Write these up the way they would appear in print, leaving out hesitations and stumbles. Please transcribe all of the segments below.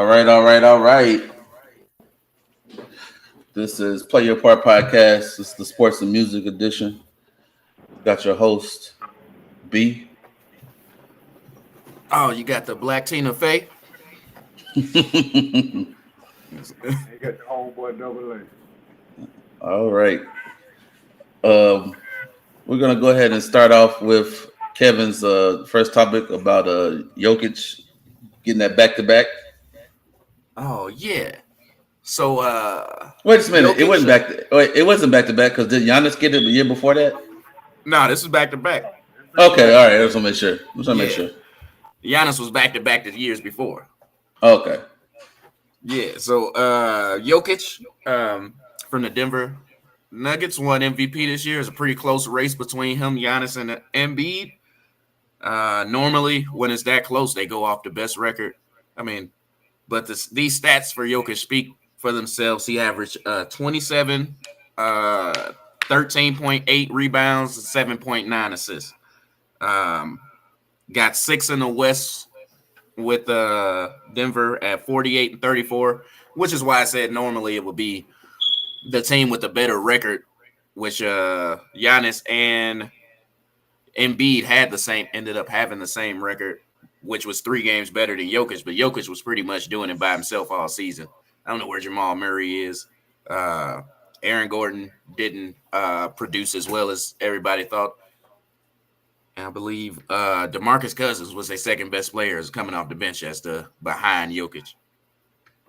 All right. This is Play Your Part Podcast. It's the sports and music edition. Got your host, B. Oh, you got the Black Tina Fey? They got the homeboy double A. All right. Um, we're gonna go ahead and start off with Kevin's first topic about Jokic getting that back to back. Oh yeah. So Wait a minute. It wasn't Jokic. back. It wasn't back to back because did Giannis get it the year before that? Nah, this is back to back. Okay. All right. I just want to make sure. Yeah. Giannis was back to back the years before. Okay. Yeah. So Jokic from the Denver Nuggets won MVP this year. It's a pretty close race between him, Giannis, and Embiid. Normally, when it's that close, they go off the best record. But these stats for Jokic speak for themselves. He averaged 27, 13.8 rebounds, and 7.9 assists. Got 6 in the West with Denver at 48 and 34, which is why I said normally it would be the team with the better record, which Giannis and Embiid ended up having the same record, which was 3 games better than Jokic, but Jokic was pretty much doing it by himself all season. I don't know where Jamal Murray is. Aaron Gordon didn't produce as well as everybody thought. And I believe DeMarcus Cousins was their second best player coming off the bench as the behind Jokic.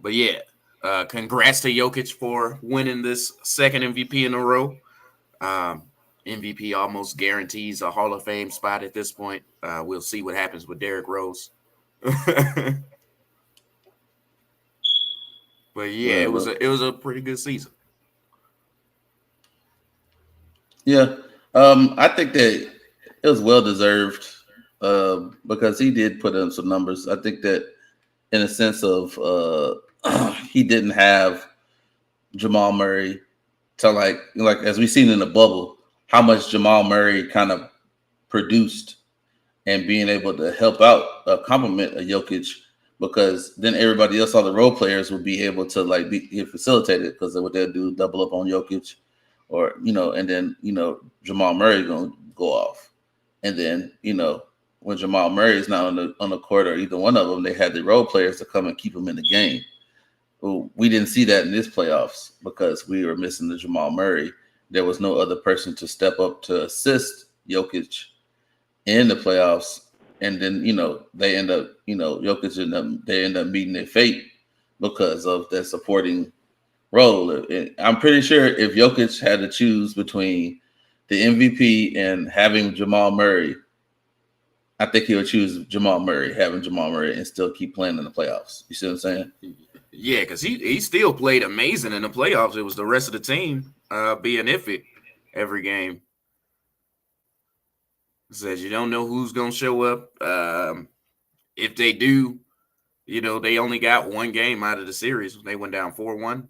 But yeah, congrats to Jokic for winning this second MVP in a row. MVP almost guarantees a Hall of Fame spot at this point. We'll see what happens with Derrick Rose. But yeah, it was a pretty good season. Yeah, I think that it was well deserved because he did put in some numbers. I think that in a sense of he didn't have Jamal Murray to like as we've seen in the bubble, how much Jamal Murray kind of produced and being able to help out complement a Jokic, because then everybody else, all the role players, would be able to be facilitated because what they'll do, double up on Jokic, or and then Jamal Murray gonna go off, and then when Jamal Murray is not on the court or either one of them, they had the role players to come and keep him in the game. Well, we didn't see that in this playoffs because we were missing the Jamal Murray. There was no other person to step up to assist Jokic in the playoffs, and then they end up Jokic they end up meeting their fate because of their supporting role. I'm pretty sure if Jokic had to choose between the MVP and having Jamal Murray, I think he would choose Jamal Murray, having Jamal Murray, and still keep playing in the playoffs. You see what I'm saying? Yeah, because he still played amazing in the playoffs. It was the rest of the team being iffy every game. Says you don't know who's going to show up. If they do, they only got one game out of the series. They went down 4-1.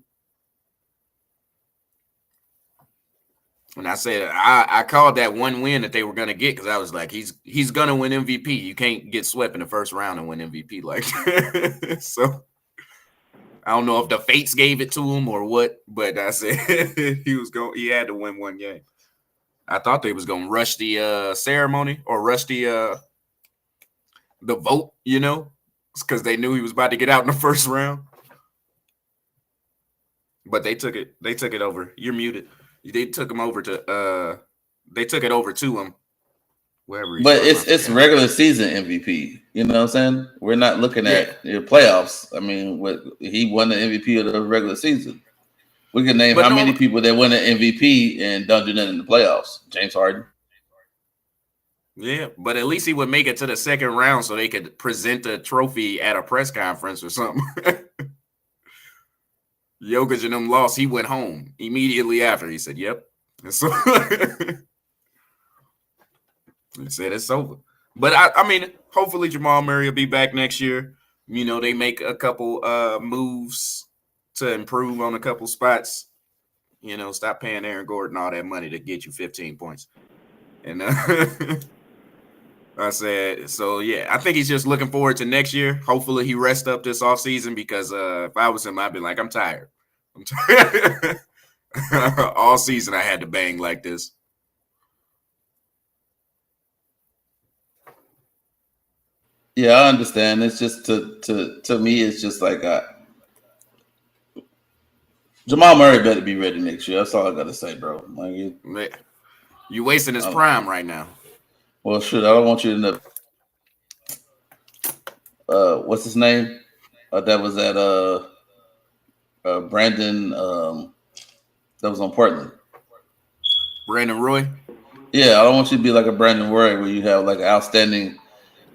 And I said I called that one win that they were going to get because I was like, he's going to win MVP. You can't get swept in the first round and win MVP like that. So I don't know if the fates gave it to him or what, but I said he had to win one game. I thought they was gonna rush the ceremony or rush the vote, because they knew he was about to get out in the first round. But they took it. They took it over. You're muted. They took him over to. They took it over to him. Wherever. But it's regular season MVP. You know what I'm saying? We're not looking at your playoffs. I mean, he won the MVP of the regular season. We can name many people that win an MVP and don't do nothing in the playoffs. James Harden. Yeah, but at least he would make it to the second round so they could present the trophy at a press conference or something. Jokic and them lost. He went home immediately after. He said, "Yep." And so he said it's over. But I mean, hopefully Jamal Murray will be back next year. They make a couple moves to improve on a couple spots. Stop paying Aaron Gordon all that money to get you 15 points. And I said, so yeah, I think he's just looking forward to next year. Hopefully he rests up this offseason because if I was him, I'd be like, I'm tired. I'm tired. All season I had to bang like this. Yeah, I understand. It's just to me, it's just like Jamal Murray better be ready next year. That's all I gotta say, bro. Like, you wasting his prime right now. Well, shoot, I don't want you to end up. What's his name? That was at Brandon. That was on Portland. Brandon Roy. Yeah, I don't want you to be like a Brandon Roy where you have like an outstanding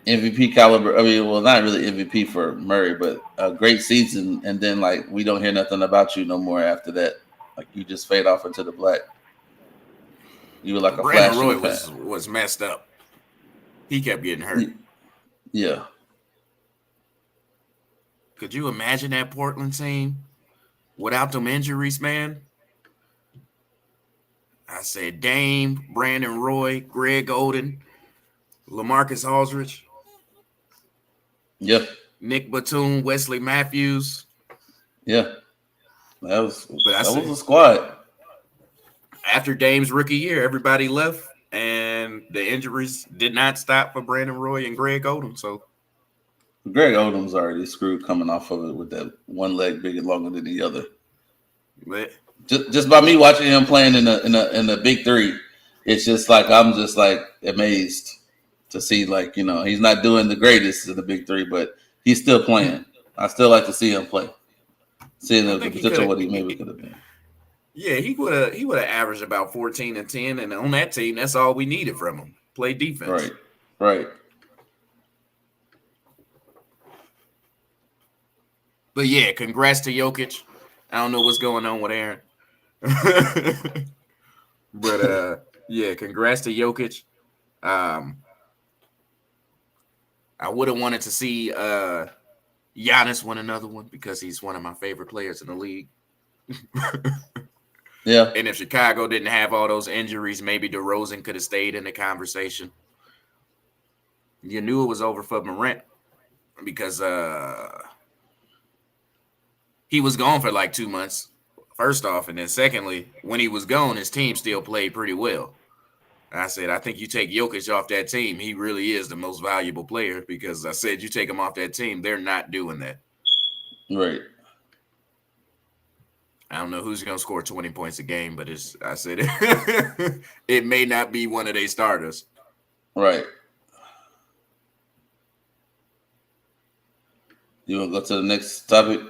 MVP caliber. I mean, well, not really MVP for Murray, but a great season, and then like we don't hear nothing about you no more after that. Like you just fade off into the black. You were like a Brandon flash Roy in the pan. was messed up. He kept getting hurt. Yeah. Could you imagine that Portland team without them injuries, man? I said Dame, Brandon Roy, Greg Oden, LaMarcus Aldridge. Yeah. Nick Batum, Wesley Matthews. Yeah. That was a squad. After Dame's rookie year, everybody left, and the injuries did not stop for Brandon Roy and Greg Oden. So Greg Odom's already screwed coming off of it with that one leg bigger longer than the other. But just by me watching him playing in the big three, it's just like I'm just like amazed to see, like, you know, he's not doing the greatest in the big three, but he's still playing. I still like to see him play. Seeing the potential what he maybe could have been. Yeah, he would have averaged about 14 and 10, and on that team, that's all we needed from him. Play defense. Right. But yeah, congrats to Jokic. I don't know what's going on with Aaron. But yeah, congrats to Jokic. I would have wanted to see Giannis win another one because he's one of my favorite players in the league. Yeah. And if Chicago didn't have all those injuries, maybe DeRozan could have stayed in the conversation. You knew it was over for Morant because he was gone for like 2 months, first off. And then secondly, when he was gone, his team still played pretty well. I said, I think you take Jokic off that team, he really is the most valuable player because I said you take him off that team, they're not doing that. Right. I don't know who's going to score 20 points a game, but I said it may not be one of their starters. Right. You want to go to the next topic?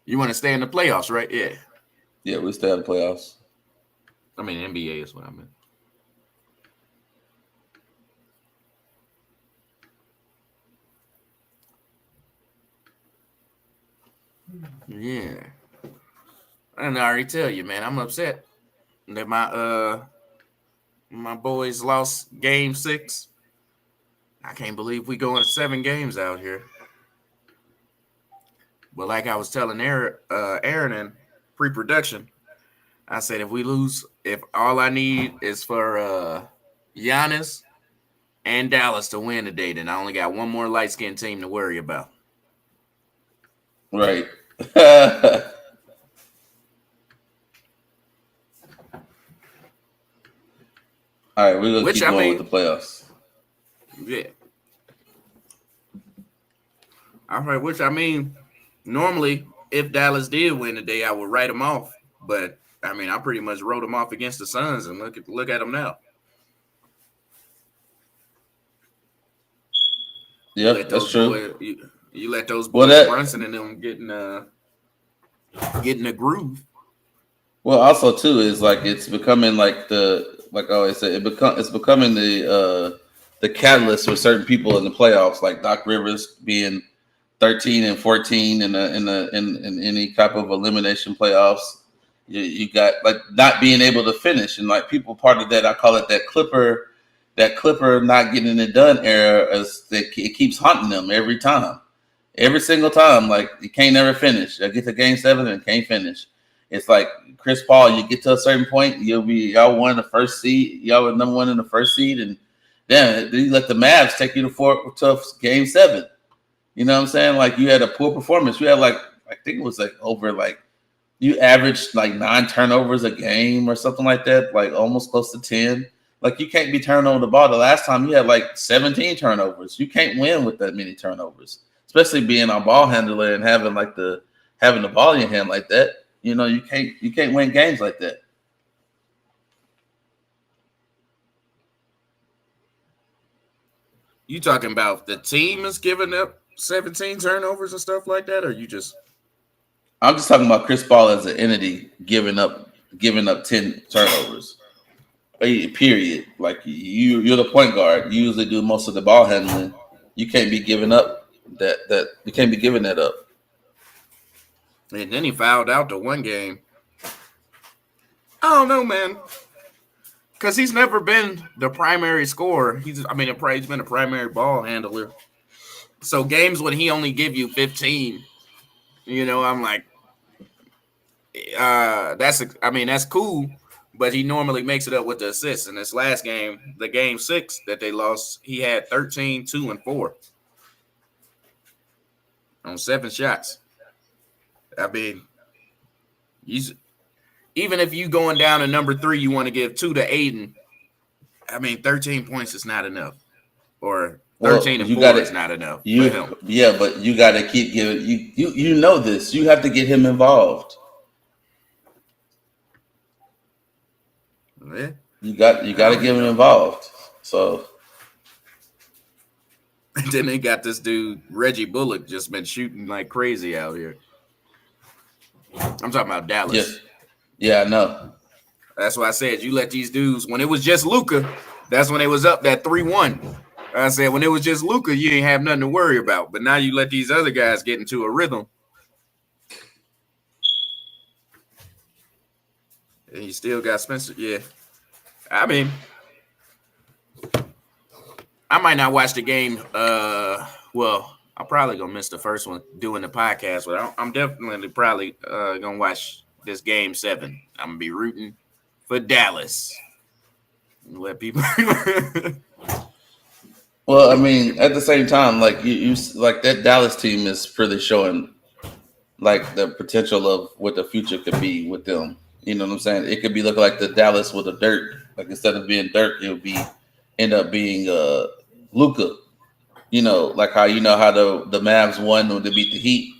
You want to stay in the playoffs, right? Yeah. Yeah, we stay in the playoffs. I mean, NBA is what I meant. Yeah. I didn't already tell you, man. I'm upset that my boys lost game 6. I can't believe we going 7 games out here. But like I was telling Aaron in pre-production, I said if all I need is for Giannis and Dallas to win today, then I only got one more light-skinned team to worry about. Right. All right, we're going to keep going with the playoffs. Yeah. All right, which I mean, normally, if Dallas did win today, I would write them off. But, I mean, I pretty much wrote them off against the Suns, and look at them now. Yeah, that's true. You let those boys Brunson and them get in a groove. Well, also too is like it's becoming like I always say it's becoming the catalyst for certain people in the playoffs, like Doc Rivers being 13 and 14 in any type of elimination playoffs. You got like not being able to finish, and like people part of that I call it that Clipper not getting it done era, as it keeps haunting them every single time. Like you can't never finish. I get to game 7 and can't finish. It's like Chris Paul. You get to a certain point, y'all won the first seed. Y'all were number 1 in the first seed, and damn, you let the Mavs take you to game 7. You know what I'm saying? Like you had a poor performance. You had like I think it was like over like you averaged like 9 turnovers a game or something like that, like almost close to 10. Like you can't be turning over the ball. The last time you had like 17 turnovers. You can't win with that many turnovers, especially being a ball handler and having the ball in your hand like that. You know, you can't win games like that. You talking about the team is giving up 17 turnovers and stuff like that, or you just? I'm just talking about Chris Paul as an entity giving up 10 turnovers. Period. Like you're the point guard. You usually do most of the ball handling. You can't be giving up that you can't be giving that up. And then he fouled out the one game. I don't know, man. Because he's never been the primary scorer. He's been a primary ball handler. So games when he only give you 15, I'm like, that's cool. But he normally makes it up with the assists. In this last game, the game 6 that they lost, he had 13, 2, and 4 on 7 shots. I mean, even if you going down to number 3, you want to give 2 to Aiden. 13 points is not enough, or 13 and 4 is not enough. Yeah, but you got to keep giving. You know this. You have to get him involved. Yeah. You got to get him involved. So. And then they got this dude Reggie Bullock just been shooting like crazy out here. I'm talking about Dallas. Yeah, I know. That's why I said you let these dudes, when it was just Luka, that's when they was up that 3-1. I said when it was just Luka, you ain't have nothing to worry about. But now you let these other guys get into a rhythm. And you still got Spencer. Yeah. I mean, I might not watch the game. Well, I'm probably going to miss the first one doing the podcast, but I'm definitely probably going to watch this game 7. I'm going to be rooting for Dallas. Let people. Well, I mean, at the same time, like you like that Dallas team is really showing like the potential of what the future could be with them. You know what I'm saying? It could be looking like the Dallas with the Dirk. Like instead of being Dirk, it would end up being Luka. You know, like how the Mavs won when they beat the Heat.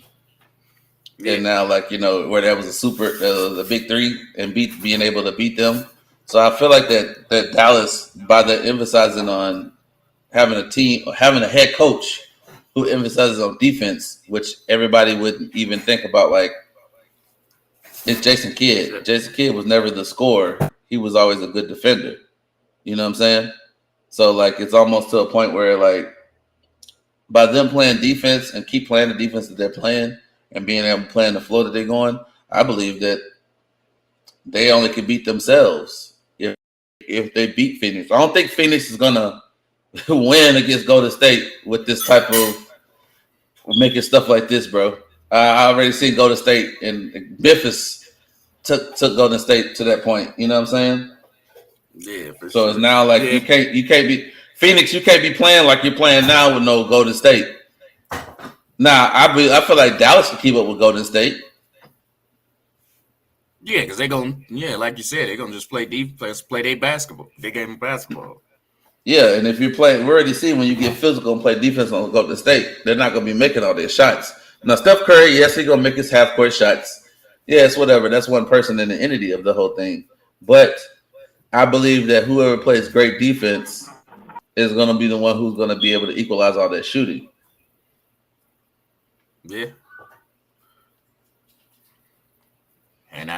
Yeah. And now, like, where there was the big 3 and being able to beat them. So I feel like that Dallas, by the emphasizing on having a team, or having a head coach who emphasizes on defense, which everybody wouldn't even think about, like, it's Jason Kidd. Jason Kidd was never the scorer. He was always a good defender. You know what I'm saying? So, like, it's almost to a point where, like, by them playing defense and keep playing the defense that they're playing and being able to play on the floor that they're going, I believe that they only can beat themselves if they beat Phoenix. I don't think Phoenix is going to win against Golden State with this type of making stuff like this, bro. I already seen Golden State, and Memphis took Golden State to that point. You know what I'm saying? Yeah. So sure. It's now like you can't be Phoenix. You can't be playing like you're playing now with no Golden State. Now I feel like Dallas can keep up with Golden State. Yeah, because like you said, they're gonna just play defense, play their game of basketball. Yeah, and if you're playing, we already see when you get physical and play defense on Golden State, they're not going to be making all their shots. Now, Steph Curry, yes, he's going to make his half-court shots. Yes, whatever. That's one person in the entity of the whole thing. But I believe that whoever plays great defense is going to be the one who's going to be able to equalize all that shooting. Yeah. And,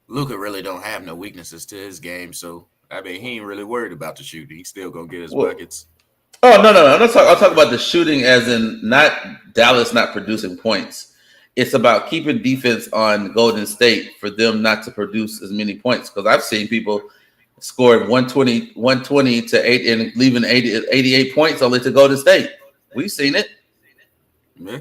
Luka really don't have no weaknesses to his game, so he ain't really worried about the shooting. He's still gonna get his buckets. Oh no! I'll talk about the shooting as in not Dallas not producing points. It's about keeping defense on Golden State for them not to produce as many points. Because I've seen people scored 120 to 8 and leaving 88 points only to Golden State. We've seen it. Yeah.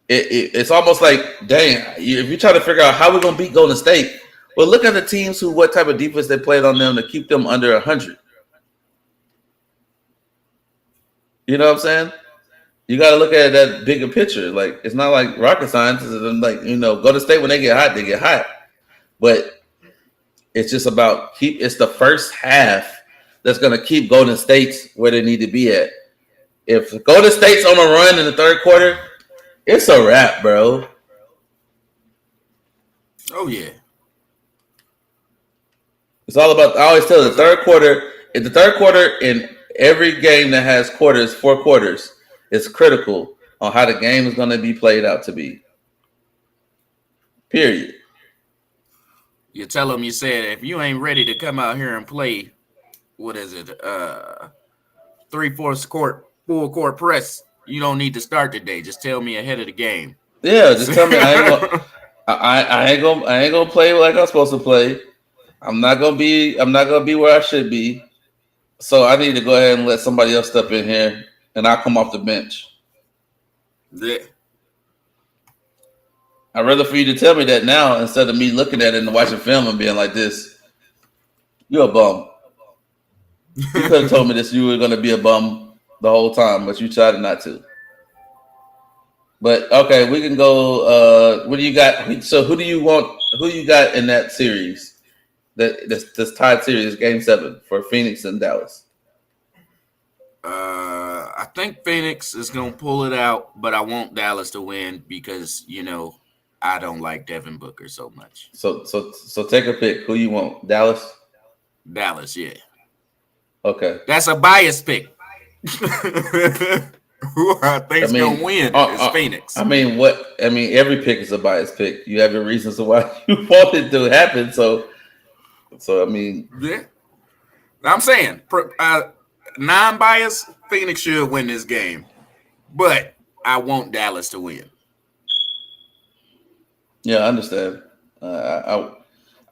It's almost like, dang, if you try to figure out how we're gonna beat Golden State. Well, look at the teams what type of defense they played on them to keep them under 100. You know what I'm saying? You got to look at that bigger picture. Like it's not like rocket science. It's like go to state when they get hot, they get hot. But it's just about It's the first half that's going to keep Golden State where they need to be at. If Golden State's on a run in the third quarter, it's a wrap, bro. Oh yeah. It's all about. I always tell the third quarter. In the third quarter, in every game that has quarters, 4 quarters, is critical on how the game is going to be played out to be. Period. You tell them, you said, if you ain't ready to come out here and play, what is it? 3/4 court, full court press. You don't need to start today. Just tell me ahead of the game. Yeah, just tell me I ain't gonna play like I'm supposed to play. I'm not gonna be where I should be. So I need to go ahead and let somebody else step in here, and I'll come off the bench. Yeah. I'd rather for you to tell me that now instead of me looking at it and watching film and being like this. You're a bum. You could have told me this. You were going to be a bum the whole time, but you decided not to. But okay, we can go. What do you got? So who do you want? Who you got in that series? This tied series, Game 7 for Phoenix and Dallas. I think Phoenix is gonna pull it out, but I want Dallas to win because I don't like Devin Booker so much. So take a pick. Who you want? Dallas? Dallas, yeah. Okay. That's a biased pick. Who I think's gonna win is Phoenix. Every pick is a biased pick. You have your reasons why you want it to happen. So yeah. I'm saying non-biased, Phoenix should win this game, but I want Dallas to win. Yeah, I understand. I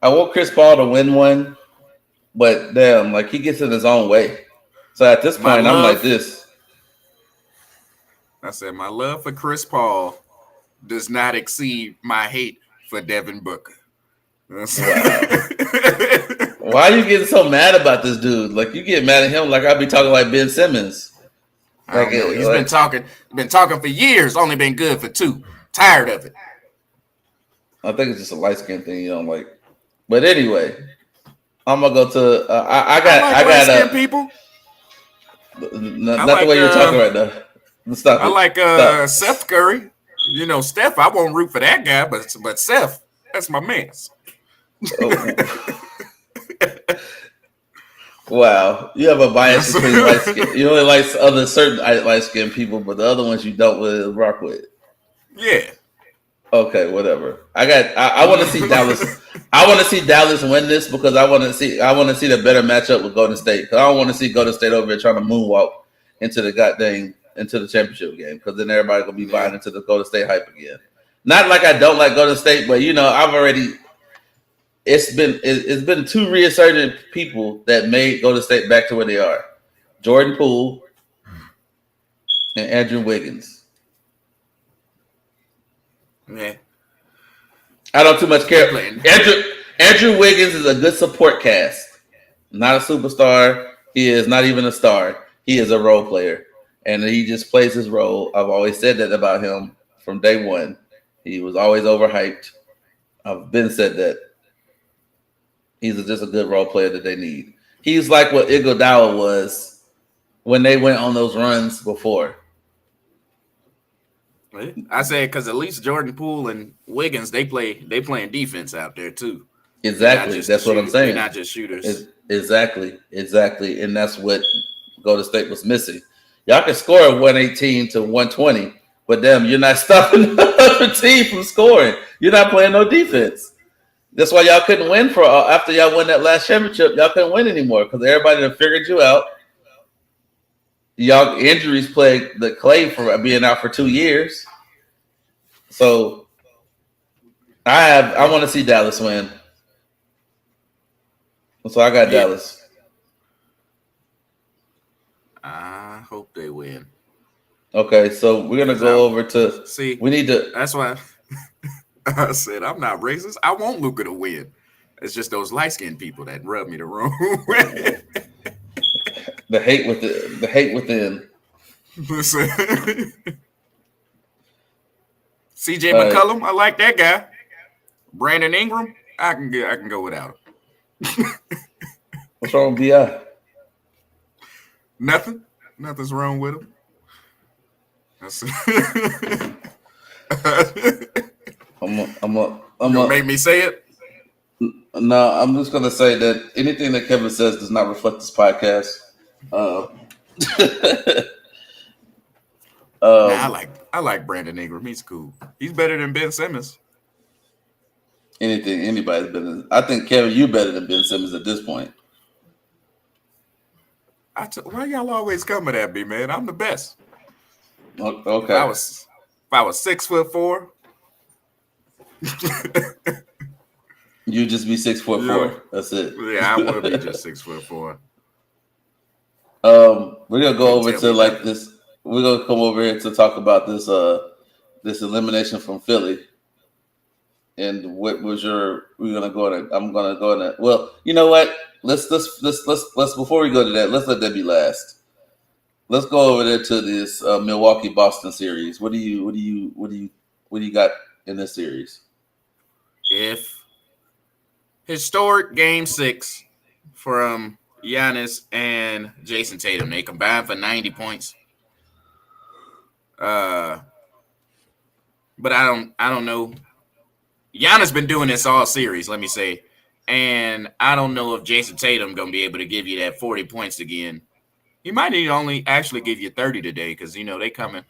want Chris Paul to win one, but damn, like he gets in his own way. So at this point, I'm like this. I said my love for Chris Paul does not exceed my hate for Devin Booker. Wow. Why are you getting so mad about this dude? Like you get mad at him like I'd be talking like Ben Simmons. Like he's been talking for years, only been good for 2. Tired of it. I think it's just a light skin thing you don't like. But anyway, I'm gonna go to I got people. Not the way you're talking right now. Stop I like Seth Curry. Steph, I won't root for that guy, but Seth, that's my man. Wow, you have a bias between light skin. You only like certain light skinned people, but the other ones you don't really rock with. Yeah. Okay, whatever. I want to see Dallas. I want to see Dallas win this because I want to see the better matchup with Golden State. Because I don't want to see Golden State over here trying to moonwalk into the championship game. Because then everybody gonna be buying into the Golden State hype again. Not like I don't like Golden State, but I've already. It's been 2 reasserted people that made Golden State back to where they are: Jordan Poole and Andrew Wiggins. Yeah. I don't too much care. Andrew Wiggins is a good support cast. Not a superstar. He is not even a star. He is a role player. And he just plays his role. I've always said that about him from day one. He was always overhyped. I've been said that. He's just a good role player that they need. He's like what Iguodala was when they went on those runs before. I said because at least Jordan Poole and Wiggins they playing defense out there too. Exactly, that's what I'm saying. They're not just shooters. Exactly, and that's what Golden State was missing. Y'all can score 118 to 120, but damn, you're not stopping the other team from scoring. You're not playing no defense. That's why y'all couldn't win after y'all won that last championship. Y'all couldn't win anymore because everybody done figured you out. Y'all injuries plagued the Clay for being out for 2 years. So I want to see Dallas win. So I got Dallas. I hope they win. Okay, so we're gonna go over to see. We need to. That's why I said I'm not racist. I want Luka to win. It's just those light skinned people that rub me the wrong way. The hate within. CJ McCollum, I like that guy. Brandon Ingram, I can go without him. What's wrong with Bi? Nothing's wrong with him. I'm gonna make me say it. No, I'm just gonna say that anything that Kevin says does not reflect this podcast. I like Brandon Ingram. He's cool. He's better than Ben Simmons. Anybody's better. I think Kevin, you're better than Ben Simmons at this point. Why y'all always coming at me, man? I'm the best. Okay. If I was 6'4". You just be 6'4". Yeah. That's it. Yeah, I want to be just 6'4". We're gonna go over to like this. We're gonna come over here to talk about this this elimination from Philly. And what was your? We're gonna go in. I'm gonna go in it. Well, you know what? Let's before we go to that, let's let that be last. Let's go over there to this Milwaukee Boston series. What do you got in this series? If historic Game 6 from Giannis and Jason Tatum, they combined for 90 points. But I don't know. Giannis been doing this all series, let me say. And I don't know if Jason Tatum going to be able to give you that 40 points again. He might need to only actually give you 30 today because, they coming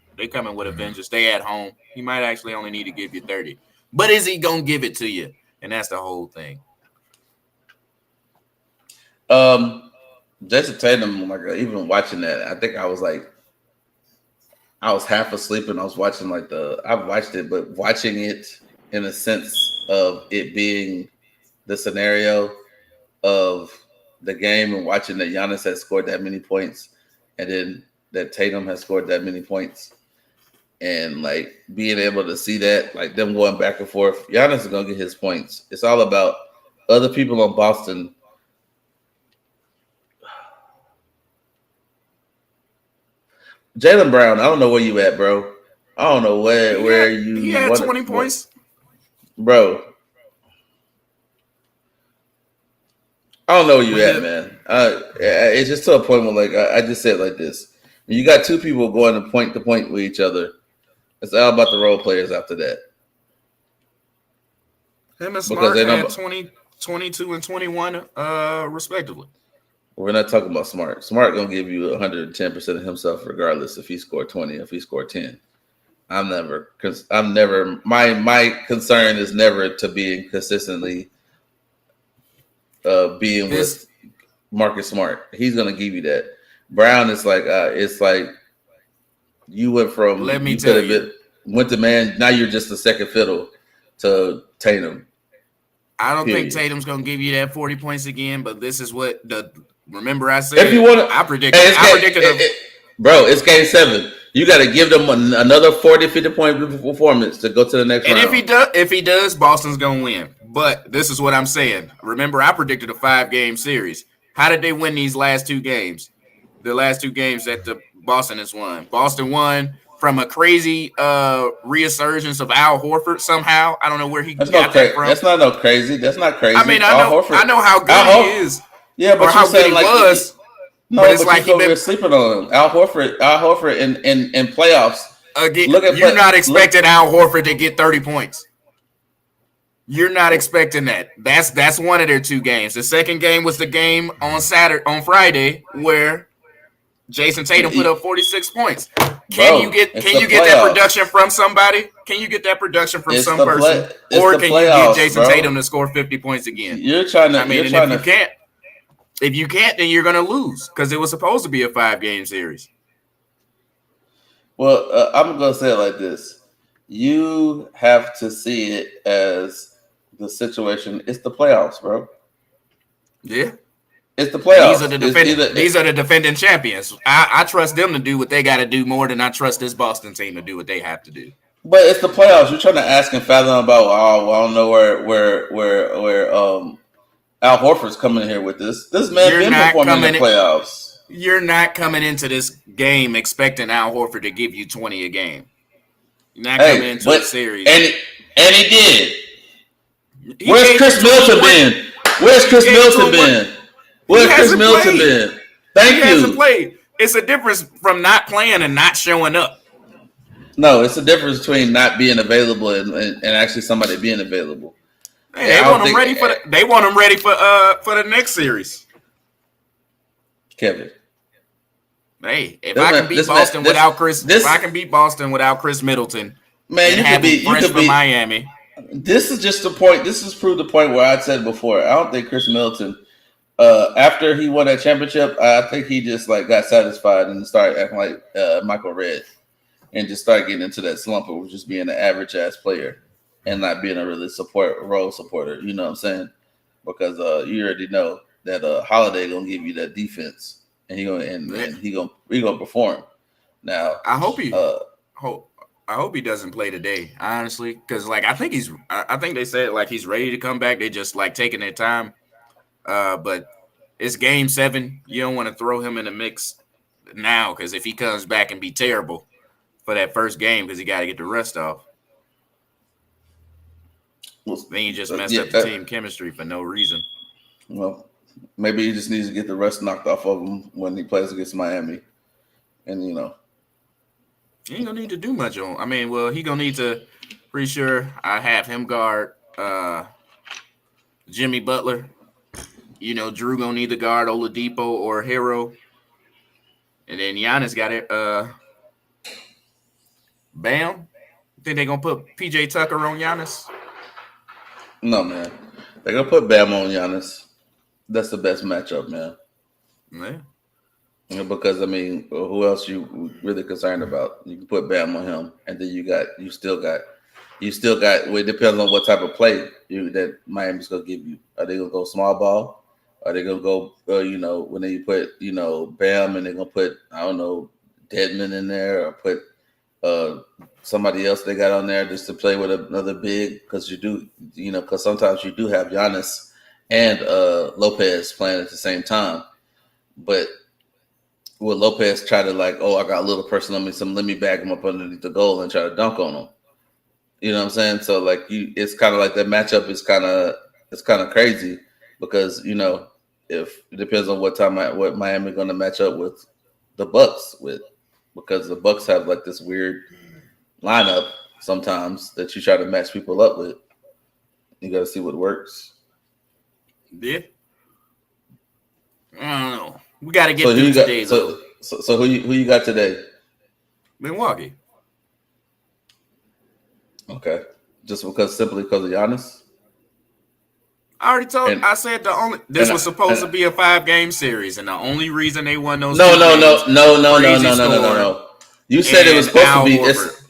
with a vengeance. They at home. He might actually only need to give you 30. But is he going to give it to you? And that's the whole thing. Jason Tatum, oh my God, even watching that, I think I was half asleep and I was watching I've watched it, but watching it in a sense of it being the scenario of the game and watching that Giannis has scored that many points and then that Tatum has scored that many points and being able to see that, them going back and forth. Giannis is going to get his points. It's all about other people on Boston. Jaylen Brown, I don't know where you at, bro. I don't know where you. He had 20 points, bro. I don't know where you at, man. It's just to a point where, I just said like this: when you got two people going to point with each other, it's all about the role players after that. Him and Smart had 20, 22, and 21, respectively. We're not talking about Smart. Smart gonna give you 110% of himself, regardless if he scored 20, if he scored 10. I'm never. My concern is never to being consistently being with Marcus Smart. He's gonna give you that. Brown is it's like you went from. Let me tell you. Went to man. Now you're just a second fiddle to Tatum. I don't think Tatum's gonna give you that 40 points again. But this is what remember I said. If you want, I predicted. Bro, it's game 7. You got to give them another 40, 50 point performance to go to the next round. And if he does, Boston's gonna win. But this is what I'm saying. Remember, I predicted a 5-game series. How did they win these last 2 games? The last 2 games that Boston has won. Boston won from a crazy resurgence of Al Horford somehow. I don't know where he got that from. That's not no crazy. That's not crazy. I mean, I know how good he is. Yeah, but or how good he was. No, but it's you're sleeping on him. Al Horford in playoffs. Again, you're not expecting Al Horford to get 30 points. You're not expecting that. That's one of their 2 games. The second game was the game on Friday where Jason Tatum put up 46 points. Can you get that production from somebody? Can you get that production from some person? Or can you get Jason Tatum to score 50 points again? You're trying to. If you can't, then you're going to lose because it was supposed to be a 5-game series. Well, I'm going to say it like this. You have to see it as the situation. It's the playoffs, bro. Yeah. It's the playoffs. These are the defending champions. I trust them to do what they got to do more than I trust this Boston team to do what they have to do. But it's the playoffs. You're trying to ask and fathom about, I don't know where Al Horford's coming in here with this. This man been performing in the playoffs. You're not coming into this game expecting Al Horford to give you 20 a game. You're not coming into a series. And he did. He Where's Chris Middleton been? Where's Chris Middleton been? Where's Chris Middleton been? Thank you. He hasn't played. It's a difference from not playing and not showing up. No, it's a difference between not being available and actually somebody being available. Hey, they want him ready for the next series. Kevin. Hey, if I can beat Boston without Chris Middleton, man, you could be Miami. This is just the point. This has proved the point where I said before. I don't think Chris Middleton, after he won that championship, I think he just like got satisfied and started acting like Michael Redd, and just started getting into that slump of just being an average ass player and not being a really role supporter. You know what I'm saying? Because you already know that Holiday gonna give you that defense, and he gonna perform. Now, I hope he doesn't play today, honestly, because like I think they said like he's ready to come back. They just like taking their time. But it's game 7. You don't want to throw him in the mix now because if he comes back and be terrible for that first game because he got to get the rest off, then you just messed up the team chemistry for no reason. Well, maybe he just needs to get the rest knocked off of him when he plays against Miami, and he ain't gonna need to do much on. I mean, well, he gonna need to. Pretty sure I have him guard Jimmy Butler. Drew gonna need to guard Oladipo or Hero, and then Giannis got it. Bam. Think they gonna put PJ Tucker on Giannis? No, man. They're gonna put Bam on Giannis. That's the best matchup, man. Yeah. Because I mean, who else you really concerned about? You can put Bam on him, and then you still got. Well, it depends on what type of play that Miami's gonna give you. Are they gonna go small ball? Are they gonna go? When they put Bam, and they're gonna put Deadman in there, or put somebody else they got on there just to play with another big, because because sometimes you do have Giannis and Lopez playing at the same time, but will Lopez try to I got a little person on me, let me bag him up underneath the goal and try to dunk on him. You know what I'm saying? So it's kind of like that matchup is kind of crazy because if it depends on what Miami going to match up with the Bucks with, because the Bucks have this weird lineup sometimes that you try to match people up with. You got to see what works. Yeah. I don't know. We got to get through today. So who you got today? Milwaukee. Okay. Just simply because of Giannis? I already told. I said this was supposed to be a 5-game series, and the only reason they won those. No. You said it was supposed to be,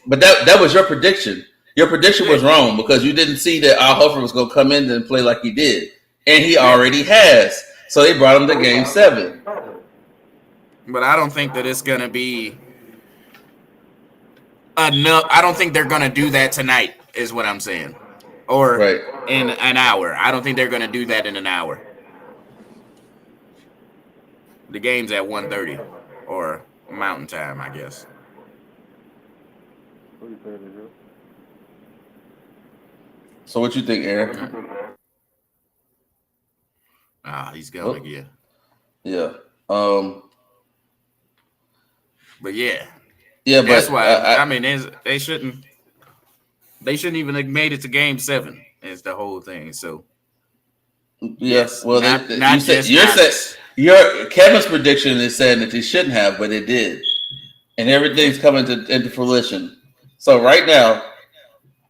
but that was your prediction. Your prediction was wrong because you didn't see that Al Horford was going to come in and play like he did, and he already has. So they brought him to Game 7. But I don't think that it's going to be enough. I don't think they're going to do that tonight, is what I'm saying. Or in an hour. I don't think they're going to do that in an hour. The game's at 1:30 or Mountain Time, I guess. So what you think, Aaron? He's going again. Yeah. But yeah. Yeah, but that's why they shouldn't even have made it to Game 7. Is the whole thing. So yes, well, Kevin's prediction is saying that they shouldn't have, but they did, and everything's coming into fruition. So right now,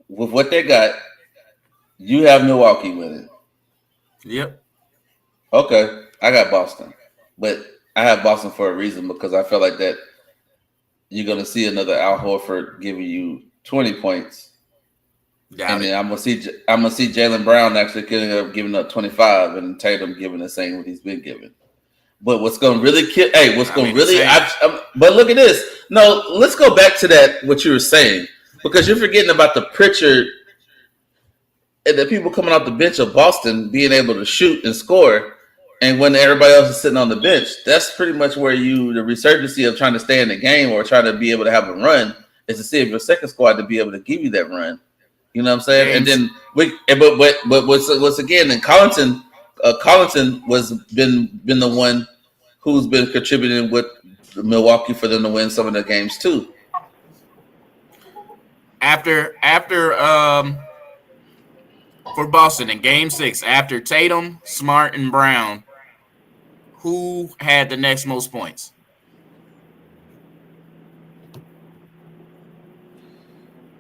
with what they got, you have Milwaukee winning. Yep. Okay, I got Boston, but I have Boston for a reason because I feel like that you're going to see another Al Horford giving you 20 points. And then I'm gonna see Jaylen Brown actually giving up 25, and Tatum giving the same what he's been giving. But what's gonna really kill? Hey, but look at this. No, let's go back to that what you were saying, because you're forgetting about the Pritchard and the people coming off the bench of Boston being able to shoot and score, And when everybody else is sitting on the bench, that's pretty much where the resurgency of trying to stay in the game or trying to be able to have a run is to see if your second squad to be able to give you that run. You know what I'm saying? James. And then but what's again, and Collington was been the one who's been contributing with Milwaukee for them to win some of the games too. After for Boston in Game 6, after Tatum, Smart, and Brown, who had the next most points?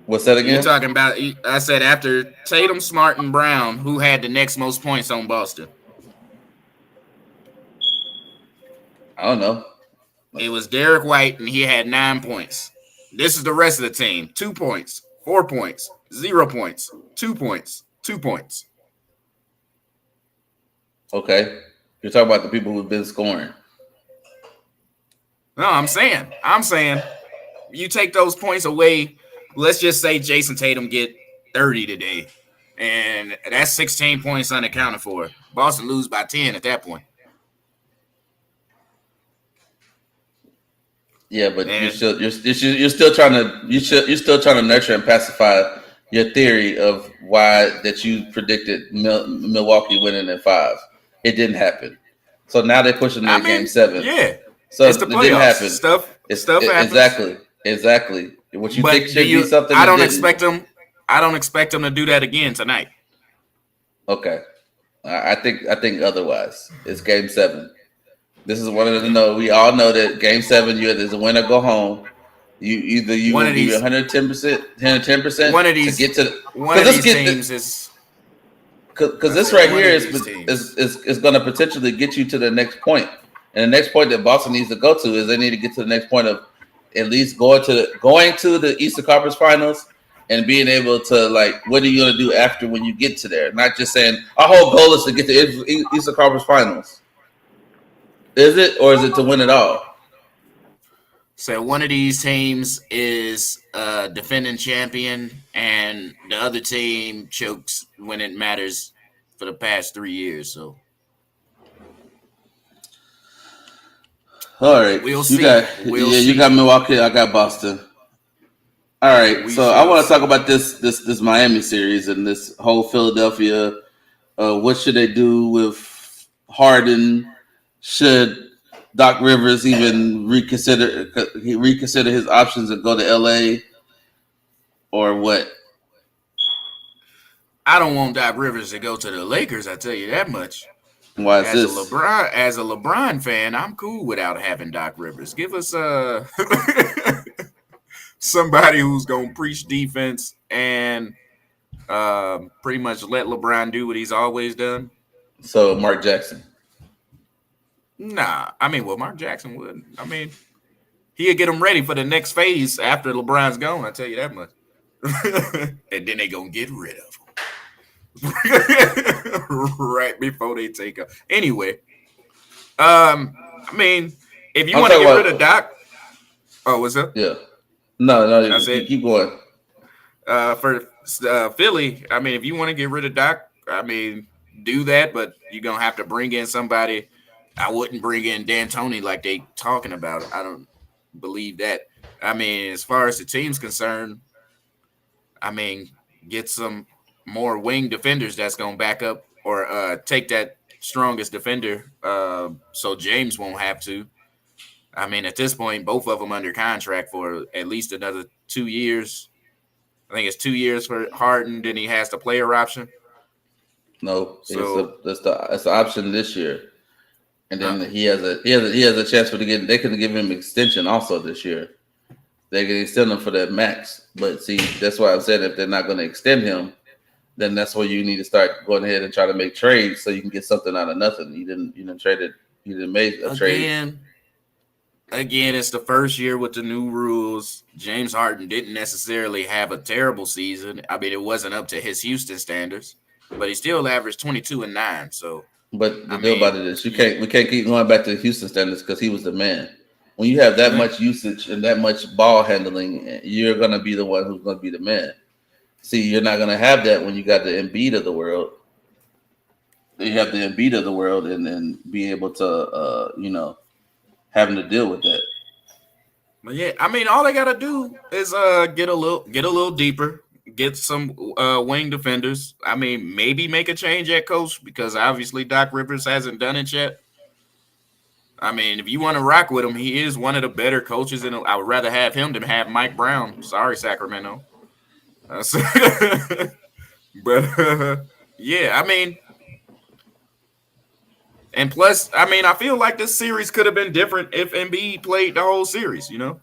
What's that again? You're talking about, I said after Tatum, Smart, and Brown, who had the next most points on Boston? I don't know. It was Derek White, and he had 9 points. This is the rest of the team. 2 points, 4 points, 0 points, 2 points, 2 points. Okay. You're talking about the people who've been scoring. No, I'm saying, you take those points away. Let's just say Jason Tatum get 30 today, and that's 16 points unaccounted for. Boston lose by 10 at that point. Yeah, but you're still trying to nurture and pacify your theory of why that you predicted Milwaukee winning in 5. It didn't happen. So now they're pushing to Game 7. Yeah. So it's the playoffs. It didn't happen. Stuff happens. Exactly. What you think should be something. I don't expect them to do that again tonight. Okay. I think otherwise. It's Game 7. This is one of the we all know that Game 7 there's a win or go home. You will give 110%. One of these to get to one of these teams is because this right here is going to potentially get you to the next point. And the next point that Boston needs to go to is they need to get to the next point of at least going to the Eastern Conference Finals and being able to, like, what are you going to do after when you get to there? Not just saying our whole goal is to get to Eastern Conference Finals. Is it, or is it to win it all? So one of these teams is a defending champion, and the other team chokes when it matters for the past 3 years. So, all right, we'll see. You got Milwaukee. I got Boston. All right, so I want to talk about this Miami series and this whole Philadelphia. What should they do with Harden? Should Doc Rivers even reconsider his options and go to LA, or what? I don't want Doc Rivers to go to the Lakers. I tell you that much. Why is this? As a LeBron fan, I'm cool without having Doc Rivers. Give us somebody who's gonna preach defense and pretty much let LeBron do what he's always done. So Mark Jackson. Nah, Mark Jackson would. He'll get them ready for the next phase after LeBron's gone. I tell you that much. And then they gonna get rid of him right before they take up. Anyway, if you want to get rid of Doc, what's up? Yeah, no, keep going. For Philly, if you want to get rid of Doc, do that, but you're gonna have to bring in somebody. I wouldn't bring in D'Antoni like they talking about. I don't believe that. As far as the team's concerned, get some more wing defenders that's going to back up or take that strongest defender so James won't have to. At this point, both of them under contract for at least another 2 years. I think it's 2 years for Harden, then he has the player option. No, that's the option this year. And then he has a chance they could give him extension also this year. They can extend him for that max. But see, that's why I'm saying if they're not going to extend him, then that's where you need to start going ahead and try to make trades so you can get something out of nothing. You didn't trade it. You didn't make a trade. Again, it's the first year with the new rules. James Harden didn't necessarily have a terrible season. It wasn't up to his Houston standards, but he still averaged 22 and 9. So. But the deal about it is we can't keep going back to the Houston standards because he was the man. When you have that much usage and that much ball handling, you're gonna be the one who's gonna be the man. See, you're not gonna have that when you got the Embiid of the world. you have the Embiid of the world, and be able to, having to deal with that. But yeah, I mean, all they gotta do is get a little deeper, get some wing defenders. I mean, maybe make a change at coach because obviously Doc Rivers hasn't done it yet. I mean, if you want to rock with him, he is one of the better coaches, and I would rather have him than have Mike Brown. Sorry, Sacramento. But yeah, I mean, and plus, I mean, I feel like this series could have been different if Embiid played the whole series. No.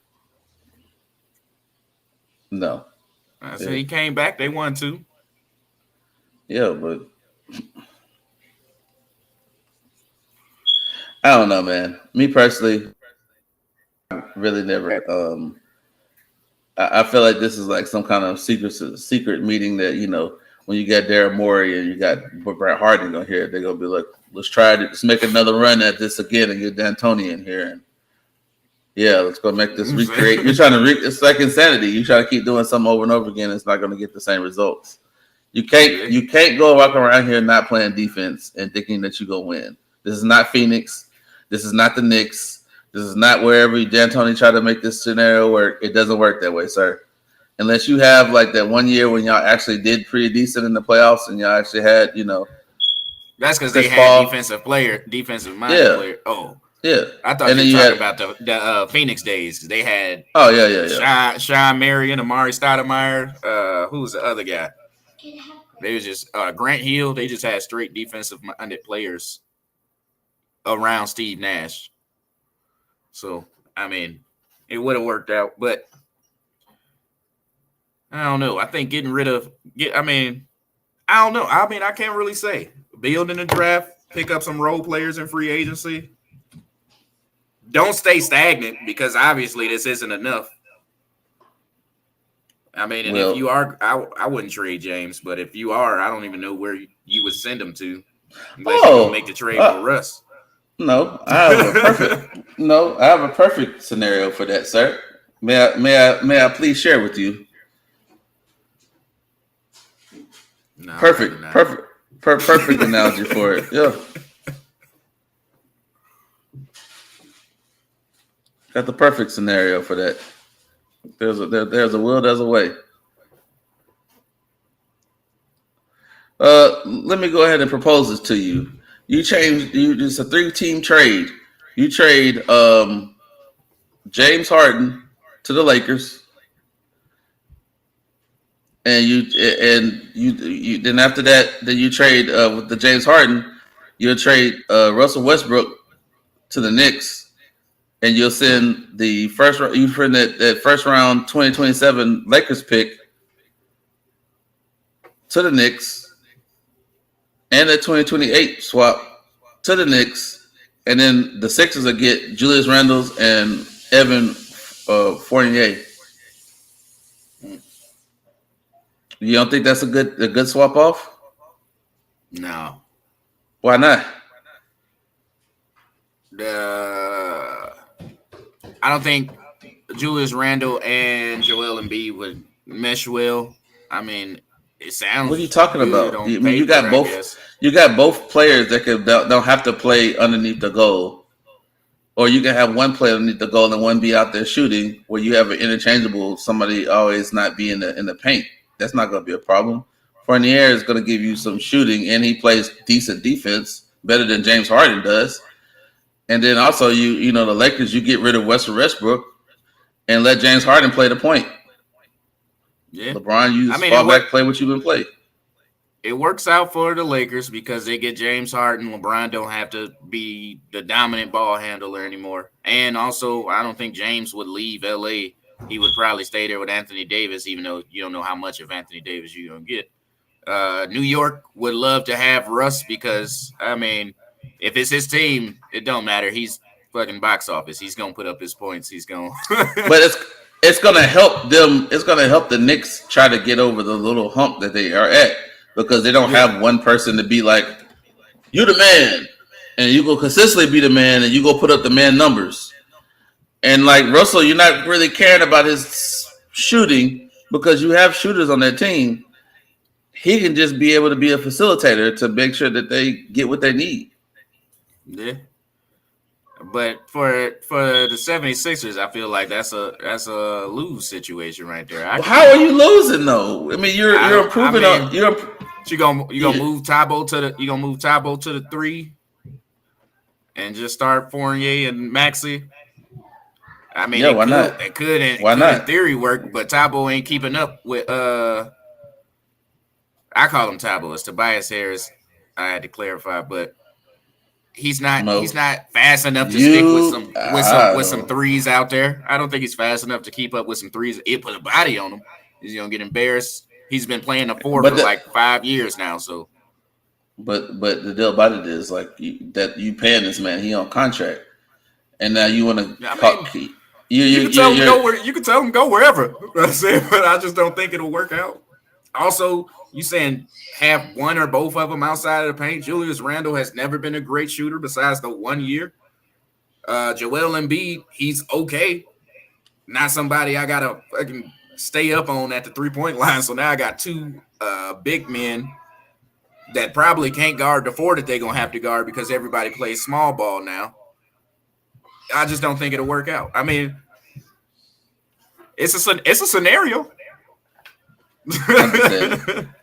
So he came back. They won 2. Yeah, but I don't know, man. Me personally, really never. I feel like this is like some kind of secret meeting that when you got Daryl Morey and you got Brett Harding on here, they're gonna be like, let's try to let's make another run at this again and get D'Antoni in here, and yeah, let's go make this recreate. You're trying to it's like insanity. You try to keep doing something over and over again, it's not gonna get the same results. You can't go walking around here not playing defense and thinking that you're gonna win. This is not Phoenix. This is not the Knicks. This is not wherever D'Antoni tried to make this scenario work. It doesn't work that way, sir. Unless you have like that one year when y'all actually did pretty decent in the playoffs and y'all actually had, That's because they had defensive minded player. Oh, yeah. I thought you were talking about the Phoenix days. They had Sean Marion, Amari Stoudemire. Who was the other guy? They was just Grant Hill. They just had straight defensive minded players around Steve Nash. So, I mean, it would have worked out, but I don't know. I think I don't know. I mean, I can't really say. Build in the draft, pick up some role players in free agency. Don't stay stagnant because obviously this isn't enough. I mean, and if you are, I wouldn't trade James, but if you are, I don't even know where you would send him to unless you make the trade for Russ. No, I have a perfect scenario for that, sir. May I please share with you? No, perfect analogy for it. Yeah, got the perfect scenario for that. There's a will, there's a way. Let me go ahead and propose this to you. It's a 3-team trade. You trade James Harden to the Lakers, and you then after that, then you trade with the James Harden, you'll trade Russell Westbrook to the Knicks, and you'll send the first that first round 2027 Lakers pick to the Knicks. And a 2028 swap to the Knicks, and then the Sixers will get Julius Randle and Evan Fournier. You don't think that's a good swap off? No. Why not? I don't think Julius Randle and Joel Embiid would mesh well. I mean, it sounds. What are you talking about? I mean, you got both. You got both players that don't have to play underneath the goal, or you can have one player underneath the goal and one be out there shooting, where you have an interchangeable somebody always not be in the paint. That's not going to be a problem. Fournier is going to give you some shooting, and he plays decent defense, better than James Harden does. And then also, the Lakers, you get rid of Westbrook and let James Harden play the point. Yeah, LeBron fall back, play what you've been playing. It works out for the Lakers because they get James Harden. LeBron don't have to be the dominant ball handler anymore. And also, I don't think James would leave LA. He would probably stay there with Anthony Davis, even though you don't know how much of Anthony Davis you're going to get. New York would love to have Russ because, I mean, if it's his team, it don't matter. He's fucking box office. He's going to put up his points. He's going But it's going to help them. It's going to help the Knicks try to get over the little hump that they are at because they don't have one person to be like, you the man. And you go consistently be the man and you go put up the man numbers. And like Russell, you're not really caring about his shooting because you have shooters on that team. he can just be able to be a facilitator to make sure that they get what they need. Yeah. But for the 76ers, I feel like that's a lose situation right there. How are you losing though? I mean, you're improving. You gonna move Tabo to the 3 and just start Fournier and Maxey. I mean, why not? It could Why not? in theory work, but Tabo ain't keeping up with I call him Tabo. It's Tobias Harris. I had to clarify, but he's not fast enough to stick with some threes out there. I don't think he's fast enough to keep up with some threes. It put a body on him. He's gonna get embarrassed. He's been playing the 4 for like 5 years now. So, but the deal about it is like that you paying this man. He on contract, and now you want to. You can tell him go wherever. That's it. But I just don't think it'll work out. Also, you saying have one or both of them outside of the paint. Julius Randle has never been a great shooter besides the 1 year. Joel Embiid, he's okay. Not somebody I gotta fucking stay up on at the 3-point line. So now I got 2 big men that probably can't guard the 4 that they're gonna have to guard because everybody plays small ball now. I just don't think it'll work out. I mean, it's a scenario.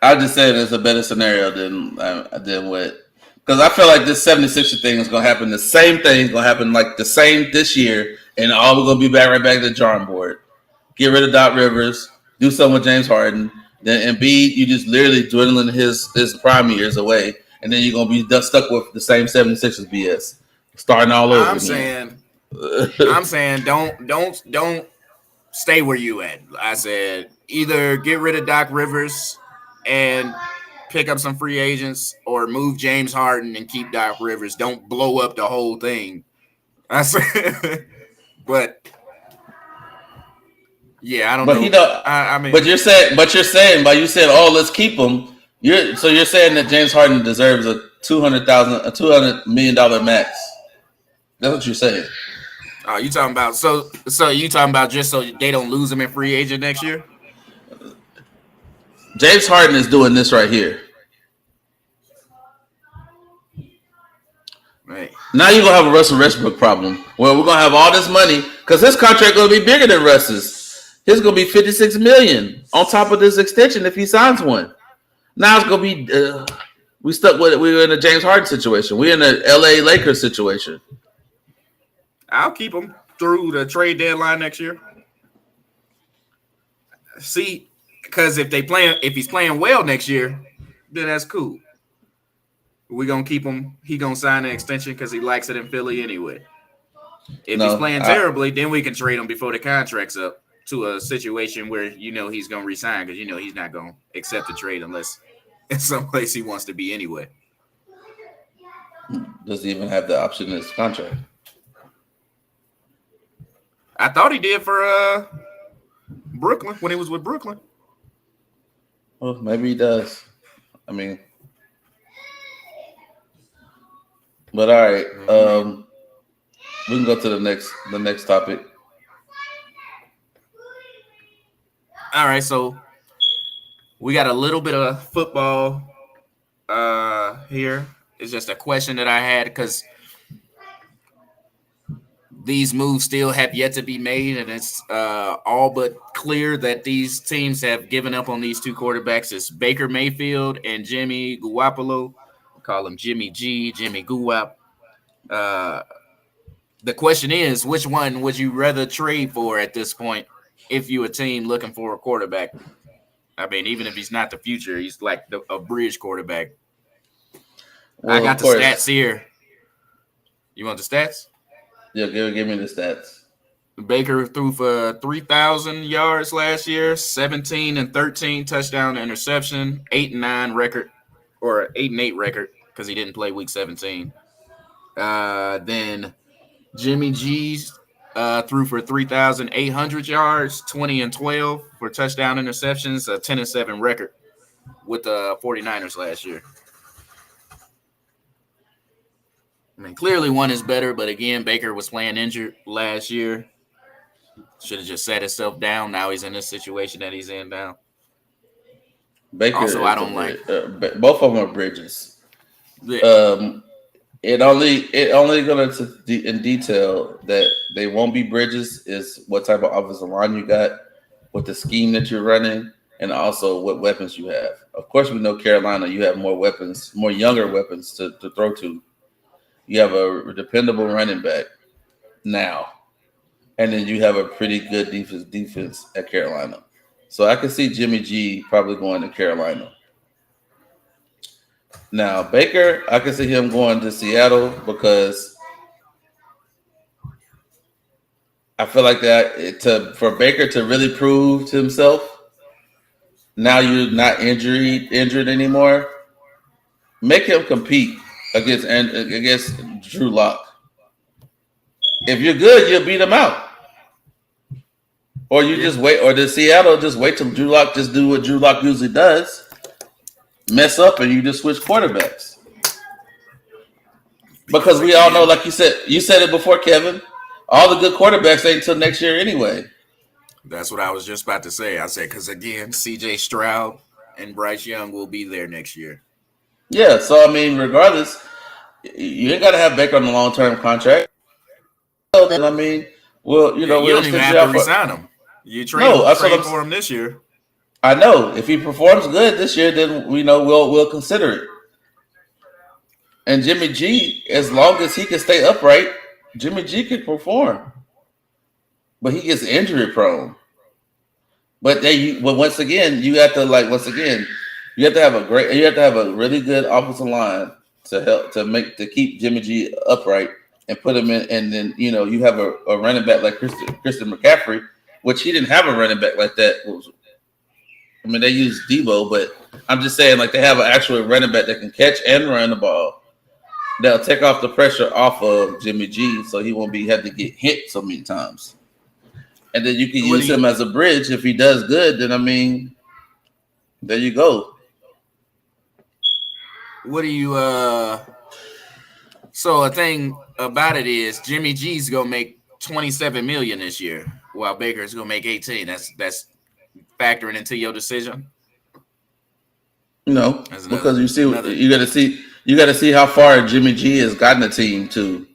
I'm just saying it's a better scenario than what, because I feel like this 76er thing is gonna happen. The same thing is gonna happen like the same this year, and all we're gonna be right back to the drawing board. Get rid of Doc Rivers, do something with James Harden. Then Embiid, you just literally dwindling his prime years away, and then you're gonna be stuck with the same 76ers BS, starting all over. I'm saying don't stay where you at. I said either get rid of Doc Rivers and pick up some free agents, or move James Harden and keep Doc Rivers. Don't blow up the whole thing. I said, but yeah, I don't know. I mean, but you're saying, by you said, oh, let's keep him. You're saying that James Harden deserves a $200 million max. That's what you're saying. Oh, you talking about so you talking about just so they don't lose him in free agent next year? James Harden is doing this right here. Right. Now you're gonna have a Russell Westbrook problem. Well, we're gonna have all this money because his contract gonna be bigger than Russ's. His gonna be $56 million on top of this extension if he signs one. Now it's gonna be we're in a James Harden situation. We're in a LA Lakers situation. I'll keep him through the trade deadline next year. See, because if he's playing well next year, then that's cool. We're gonna keep him. He gonna sign an extension because he likes it in Philly anyway. If he's playing terribly, then we can trade him before the contract's up to a situation where he's gonna resign because he's not gonna accept the trade unless it's someplace he wants to be anyway. Does he even have the option in his contract? I thought he did for Brooklyn when he was with Brooklyn. Well, maybe he does. I mean, but all right, we can go to the next topic. All right, so we got a little bit of football here. It's just a question that I had because these moves still have yet to be made, and it's all but clear that these teams have given up on these 2 quarterbacks. It's Baker Mayfield and Jimmy Garoppolo. We call him Jimmy G, Jimmy Guap. The question is, which one would you rather trade for at this point if you're a team looking for a quarterback? I mean, even if he's not the future, he's like a bridge quarterback. Well, I got the stats here. You want the stats? Yeah, give me the stats. Baker threw for 3,000 yards last year, 17 and 13 touchdown to interception, 8-9 record, or 8-8 record because he didn't play week 17. Then Jimmy G threw for 3,800 yards, 20 and 12 for touchdown interceptions, a 10-7 record with the 49ers last year. I mean, clearly one is better, but again, Baker was playing injured last year. Should have just sat himself down. Now he's in this situation that he's in now. Baker Also, I is don't like. both of them are bridges. Yeah, Um, it only going to in detail that they won't be bridges is what type of offensive line you got, with the scheme that you're running, and also what weapons you have. Of course, we know Carolina, you have more weapons, more younger weapons to throw to. You have a dependable running back now, and then you have a pretty good defense at Carolina. So I can see Jimmy G probably going to Carolina. Now Baker, I can see him going to Seattle because I feel like for Baker to really prove to himself. Now you're not injured anymore. Make him compete against Drew Lock. If you're good, you'll beat him out. Or you yeah. just wait, or does Seattle just wait till Drew Lock just do what Drew Lock usually does, mess up, and you just switch quarterbacks. Because we all know, like you said it before, Kevin. All the good quarterbacks ain't until next year anyway. That's what I was just about to say. I said because again, C.J. Stroud and Bryce Young will be there next year. Yeah, so I mean, regardless, you ain't got to have Baker on a long term contract. So then, I mean, well, Yeah, you we'll don't even extend have you to out for. resign him. You No, that's what trade I'm. for him this year. I know if he performs good this year, then we'll consider it. And Jimmy G, as long as he can stay upright, Jimmy G can perform. But he gets injury prone. But once again, you have to have a really good offensive line to keep Jimmy G upright and put him in, and then you have a running back like Christian McCaffrey, which he didn't have a running back like that. I mean, they use Debo, but I'm just saying, like, they have an actual running back that can catch and run the ball. That'll take off the pressure off of Jimmy G, so he won't have to get hit so many times. And then you can use him as a bridge if he does good. Then I mean, there you go. What do you So a thing about it is Jimmy G's gonna make 27 million this year, while Baker's gonna make 18. That's factoring into your decision. No, That's because another. you got to see how far Jimmy G has gotten the team to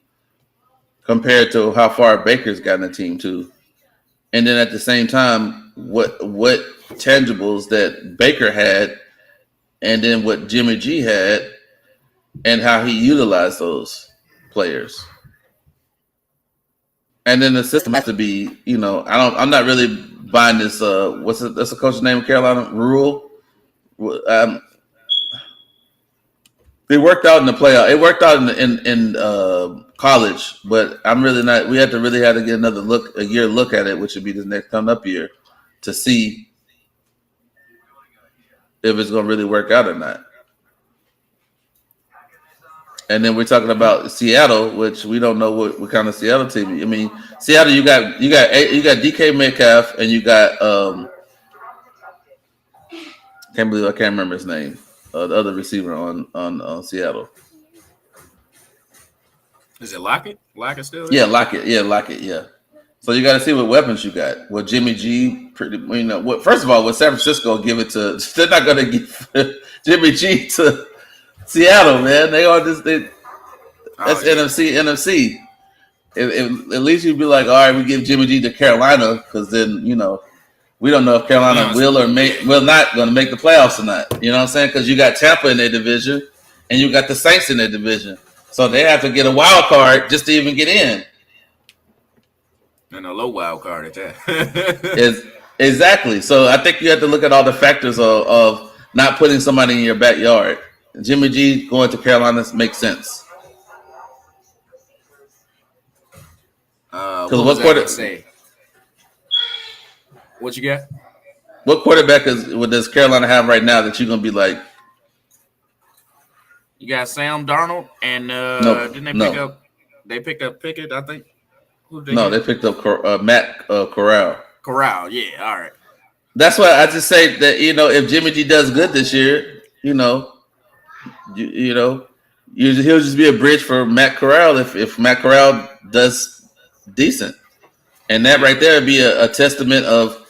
compared to how far Baker's gotten the team to, and then at the same time, what tangibles that Baker had, and then what Jimmy G had, and how he utilized those players. And then the system has to be, I'm not really buying this. That's the coach's name in Carolina? Rule. It worked out in the playoff. It worked out in college, but I'm really not. We have to get a year look at it, which would be the next coming up year, to see if it's going to really work out or not. And then we're talking about Seattle, which we don't know what kind of Seattle team. I mean, Seattle, you got DK Metcalf, and you got I can't remember his name. The other receiver on Seattle. Is it Lockett? Lockett still there? Yeah, Lockett. Yeah. So you got to see what weapons you got. Well, Jimmy G, first of all, with San Francisco give it to, they're not going to give Jimmy G to Seattle, man. They are just that's NFC. If at least you'd be like, all right, we give Jimmy G to Carolina, because then we don't know if Carolina will not going to make the playoffs or not. You know what I'm saying? Because you got Tampa in their division, and you got the Saints in their division, so they have to get a wild card just to even get in. And a low wild card at that. Exactly. So I think you have to look at all the factors of not putting somebody in your backyard. Jimmy G going to Carolina makes sense. What was that to say? What you got? What quarterback does Carolina have right now that you're gonna be like? You got Sam Darnold, and didn't they pick up Pickett, I think. They picked up Matt Corral. Corral, yeah, all right. That's why I just say that if Jimmy G does good this year, he'll just be a bridge for Matt Corral if Matt Corral does decent, and that right there would be a testament of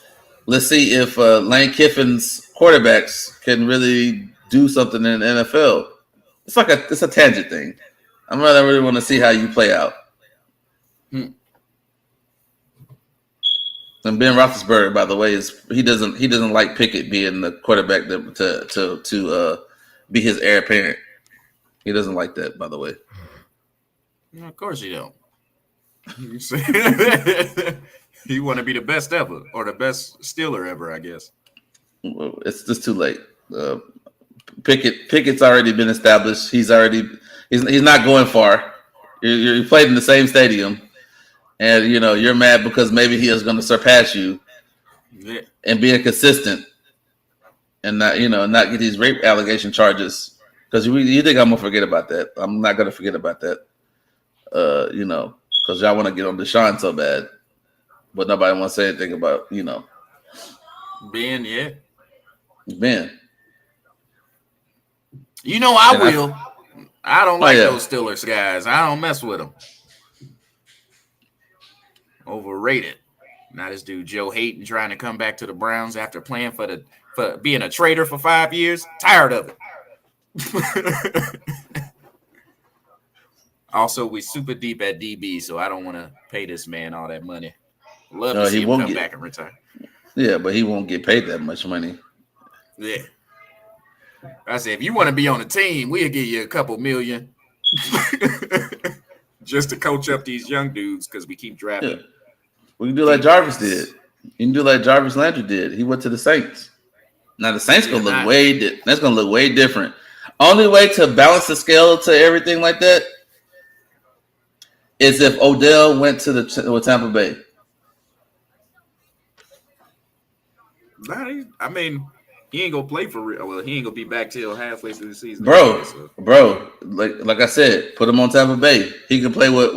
let's see if Lane Kiffin's quarterbacks can really do something in the NFL. It's a tangent thing. I really want to see how you play out. And Ben Roethlisberger, by the way, he doesn't like Pickett being the quarterback to be his heir apparent. He doesn't like that, by the way. No, of course you don't. You want to be the best ever, or the best Steeler ever, I guess. Well, it's just too late. Pickett's already been established. He's not going far. You played in the same stadium. And you're mad because maybe he is going to surpass you, and being consistent, and not get these rape allegation charges. Because you think I'm gonna forget about that? I'm not gonna forget about that. Because y'all want to get on Deshaun so bad, but nobody wants to say anything about Ben. Yeah, Ben. I will. I don't like those Steelers guys. I don't mess with them. Overrated. Now this dude Joe Hayden trying to come back to the Browns after playing for being a traitor for 5 years. Tired of it. Also, we super deep at DB, so I don't want to pay this man all that money. Love to see him come back and retire. Yeah, but he won't get paid that much money. Yeah. I said, if you want to be on the team, we'll give you a couple million just to coach up these young dudes because we keep drafting. Yeah. We can do like Jarvis did. You can do like Jarvis Landry did. He went to the Saints. Now the Saints gonna look that's gonna look way different. Only way to balance the scale to everything like that is if Odell went to Tampa Bay. I mean, he ain't gonna play for real. Well, he ain't gonna be back till halfway through the season. Bro, like I said, put him on Tampa Bay. He can play with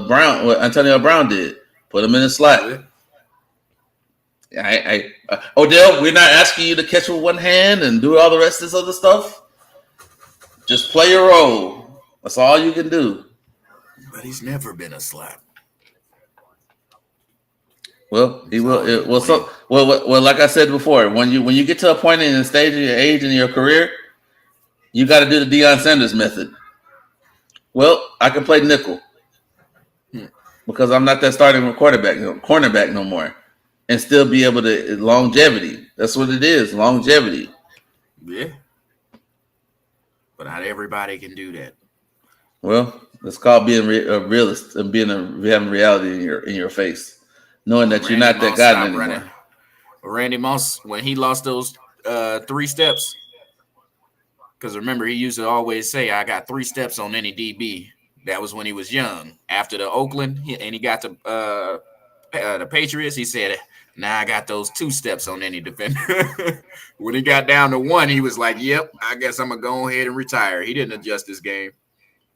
Brown, what Antonio Brown did. Put him in the slot. Odell, we're not asking you to catch with one hand and do all the rest of this other stuff. Just play your role. That's all you can do. But he's never been a slot. Well, he will. Well, like I said before, when you get to a point in the stage of your age in your career, you got to do the Deion Sanders method. Well, I can play nickel because I'm not that starting cornerback no more, and still be able to longevity. That's what it is, longevity. Yeah, but not everybody can do that. Well, it's called being a realist and having reality in your face. Knowing that you're not that guy anymore. Randy Moss, when he lost those 3 steps, because remember, he used to always say, I got 3 steps on any DB. That was when he was young. After the Oakland, and he got to the Patriots, he said, now I got those 2 steps on any defender. When he got down to 1, he was like, yep, I guess I'm going to go ahead and retire. He didn't adjust his game.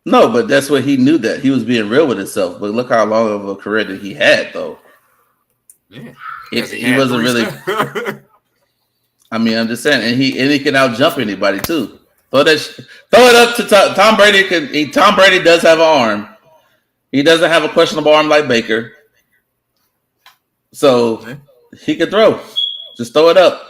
No, but that's what he knew, that he was being real with himself. But look how long of a career that he had, though. Yeah, he wasn't really. I mean, I'm just saying, and he can out jump anybody too. Throw it up to Tom Brady. Tom Brady does have an arm. He doesn't have a questionable arm like Baker, so he can throw. Just throw it up.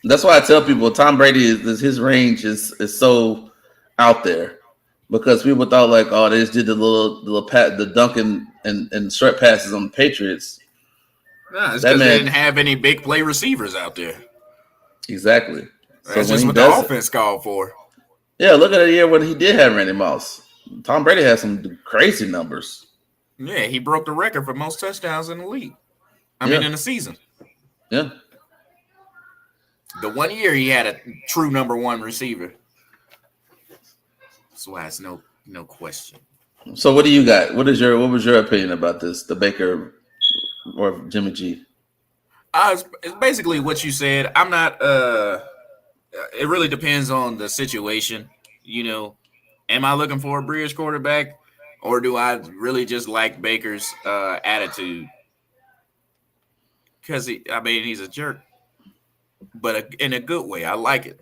That's why I tell people Tom Brady his range is so out there, because people thought like, oh, they just did the Duncan and short passes on the Patriots. No, it's because they didn't have any big play receivers out there. Exactly. That's just what the offense called for. Yeah, look at the year when he did have Randy Moss. Tom Brady had some crazy numbers. Yeah, he broke the record for most touchdowns in the league. I mean, in the season. Yeah. The 1 year he had a true number 1 receiver. That's why it's no question. So what do you got? What was your opinion about this, the Baker or Jimmy G? It's basically what you said. I'm not. It really depends on the situation. Am I looking for a bridge quarterback, or do I really just like Baker's attitude? Because he's a jerk, but in a good way. I like it.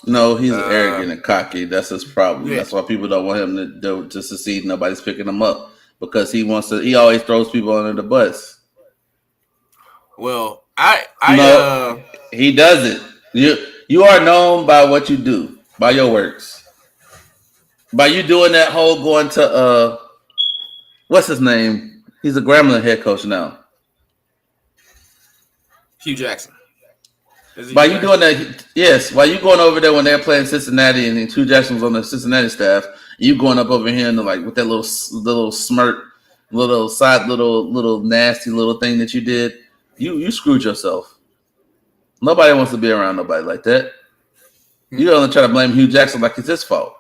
No, he's arrogant and cocky. That's his problem. Yeah. That's why people don't want him to succeed. Nobody's picking him up because he wants to. He always throws people under the bus. Well, No, he doesn't. You are known by what you do, by your works, by you doing that whole going to what's his name? He's a Grambling head coach now. Hugh Jackson. By you doing that, yes. While you going over there when they're playing Cincinnati and Hugh Jackson was on the Cincinnati staff, you going up over here and like with that little smirk, little nasty little thing that you did, you screwed yourself. Nobody wants to be around nobody like that. You only try to blame Hugh Jackson like it's his fault.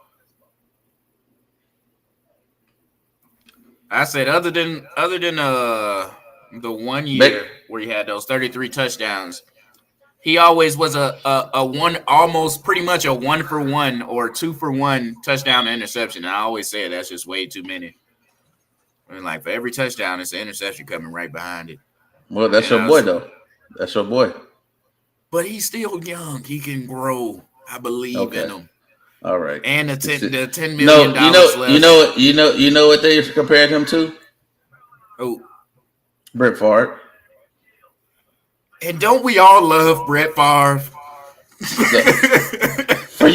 I said other than the 1 year where he had those 33 touchdowns, he always was a one, almost pretty much a 1-for-1 or 2-for-1 touchdown to interception. And I always say that's just way too many. I mean, like for every touchdown, it's an interception coming right behind it. Well, that's your boy though. That's your boy. But he's still young. He can grow. I believe in him. All right. And the $10 million left. You know what they compared him to? Oh, Brett Favre. And don't we all love Brett Favre? For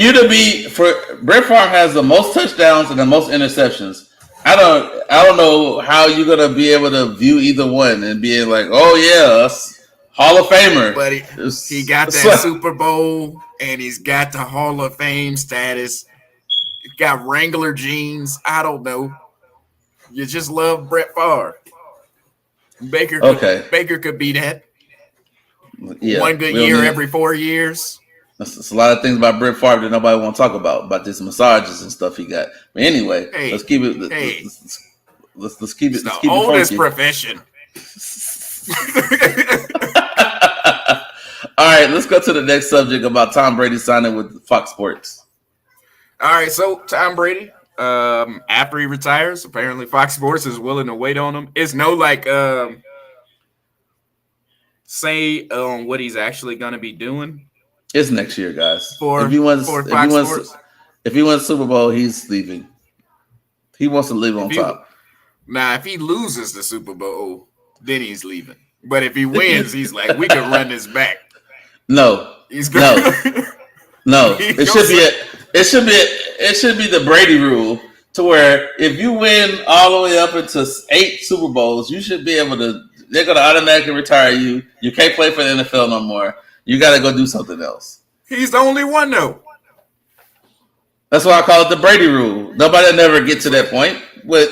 Brett Favre has the most touchdowns and the most interceptions. I don't know how you're gonna be able to view either one and be like, oh yeah, Hall of Famer. But he got that Super Bowl and he's got the Hall of Fame status. He's got Wrangler jeans. I don't know. You just love Brett Favre. Baker could be that. Yeah, one good year every 4 years. That's a lot of things about Brett Favre that nobody want to talk about this massages and stuff he got. But anyway, let's keep it. Let's keep it. It's the oldest profession. All right, let's go to the next subject about Tom Brady signing with Fox Sports. All right, so Tom Brady, after he retires, apparently Fox Sports is willing to wait on him. It's no like say what he's actually going to be doing. It's next year, guys. If he wins Super Bowl, he's leaving. He wants to leave on top. Now, if he loses the Super Bowl, then he's leaving. But if he wins, he's like, we can run this back. No. No. It should be the Brady rule to where if you win all the way up into 8 Super Bowls, you should be able to. They're going to automatically retire you. You can't play for the NFL no more. You got to go do something else. He's the only one, though. That's why I call it the Brady rule. Nobody never get to that point. But